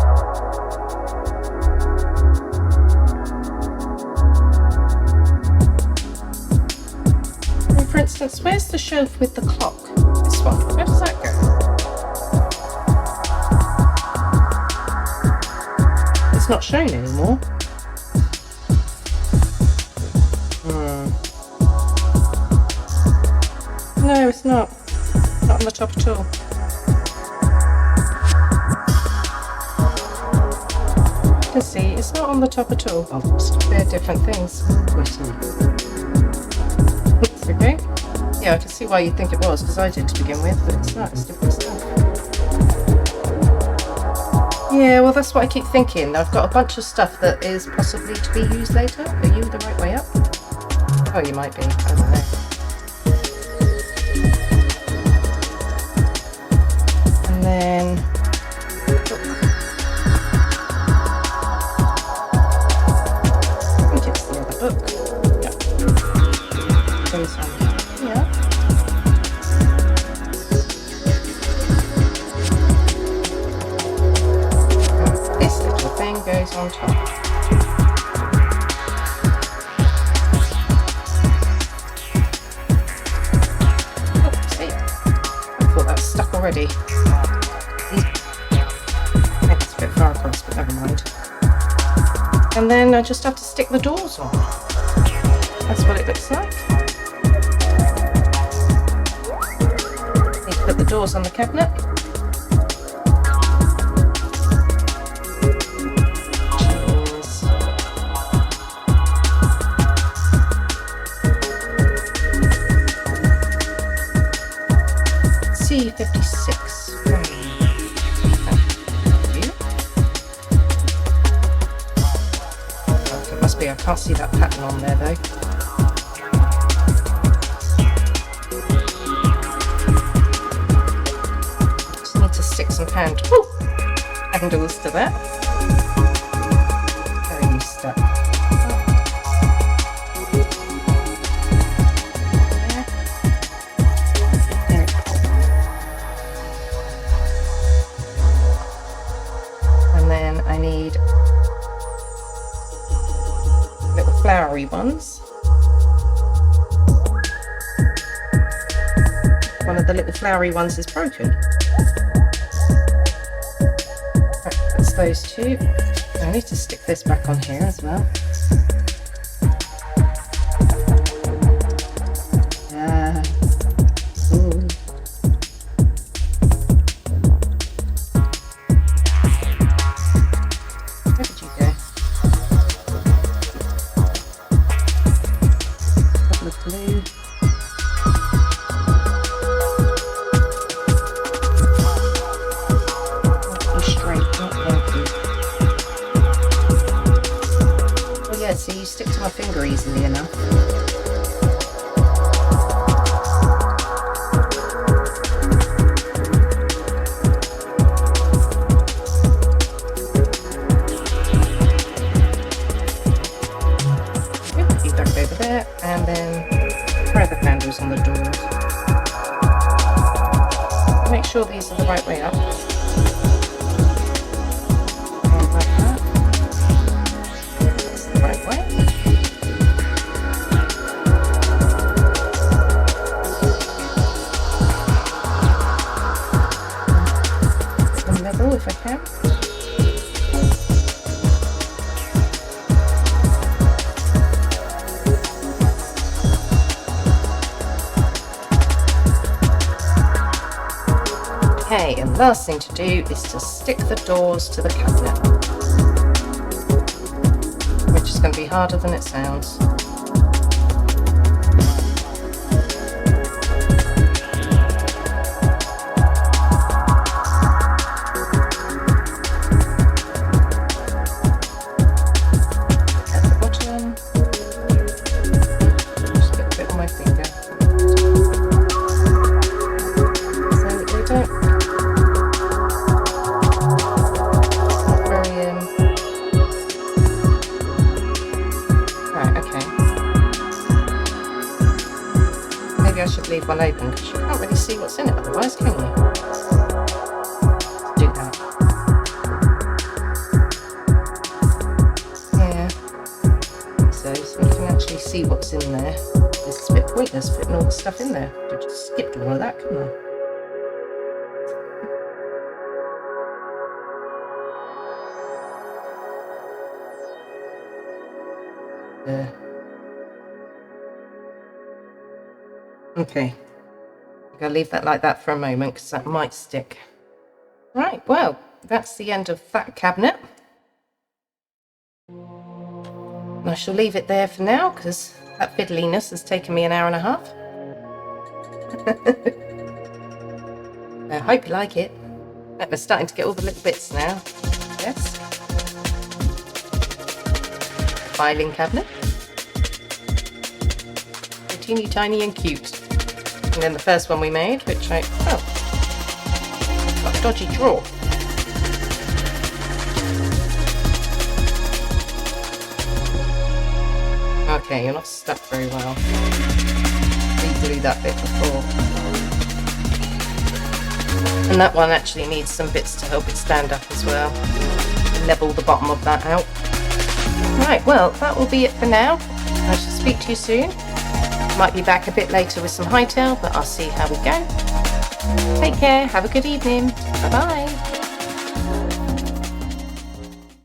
And for instance, where's the shelf with the clock? This one. Where does that go? It's not shown anymore. No, it's not. Not on the top at all. You can see it's not on the top at all. They're different things. It's okay. Yeah, I can see why you think it was, because I did to begin with, but it's not. It's different stuff. Yeah, well, that's what I keep thinking. I've got a bunch of stuff that is possibly to be used later. Are you the right way up? Oh, you might be. I don't know. Then I think it's the other book. Yeah. Goes on here. This little thing goes on top. Oh, see? I thought that was stuck already. It's a bit far across, but never mind. And then I just have to stick the doors on. That's what it looks like. Need to put the doors on the cabinet. C56. I can't see that pattern on there though. Just need to stick some handles to that. Very stuck. And then I need flowery ones. One of the little flowery ones is broken. Right, that's those two. I need to stick this back on here as well. So you stick to my finger easily enough. Put you back over there, and then throw the candles on the doors. Make sure these are the right way up. If I can. Okay, and last thing to do is to stick the doors to the cabinet, which is going to be harder than it sounds. I should leave one open because you can't really see what's in it otherwise, can you? Do that. Yeah. So you can actually see what's in there. It's a bit pointless putting all the stuff in there. I just skipped all of that, couldn't I? Okay. I'm going to leave that like that for a moment because that might stick. Right, well, that's the end of that cabinet. And I shall leave it there for now because that fiddliness has taken me an hour and a half. I hope you like it. We're starting to get all the little bits now. Yes. Filing cabinet. So teeny tiny and cute. And then the first one we made, which got a dodgy drawer. Okay, you're not stuck very well. Re-glue that bit before. And that one actually needs some bits to help it stand up as well. Level the bottom of that out. Right, well, that will be it for now. I shall speak to you soon. Might be back a bit later with some hightail, but I'll see how we go. Take care, have a good evening. Bye-bye.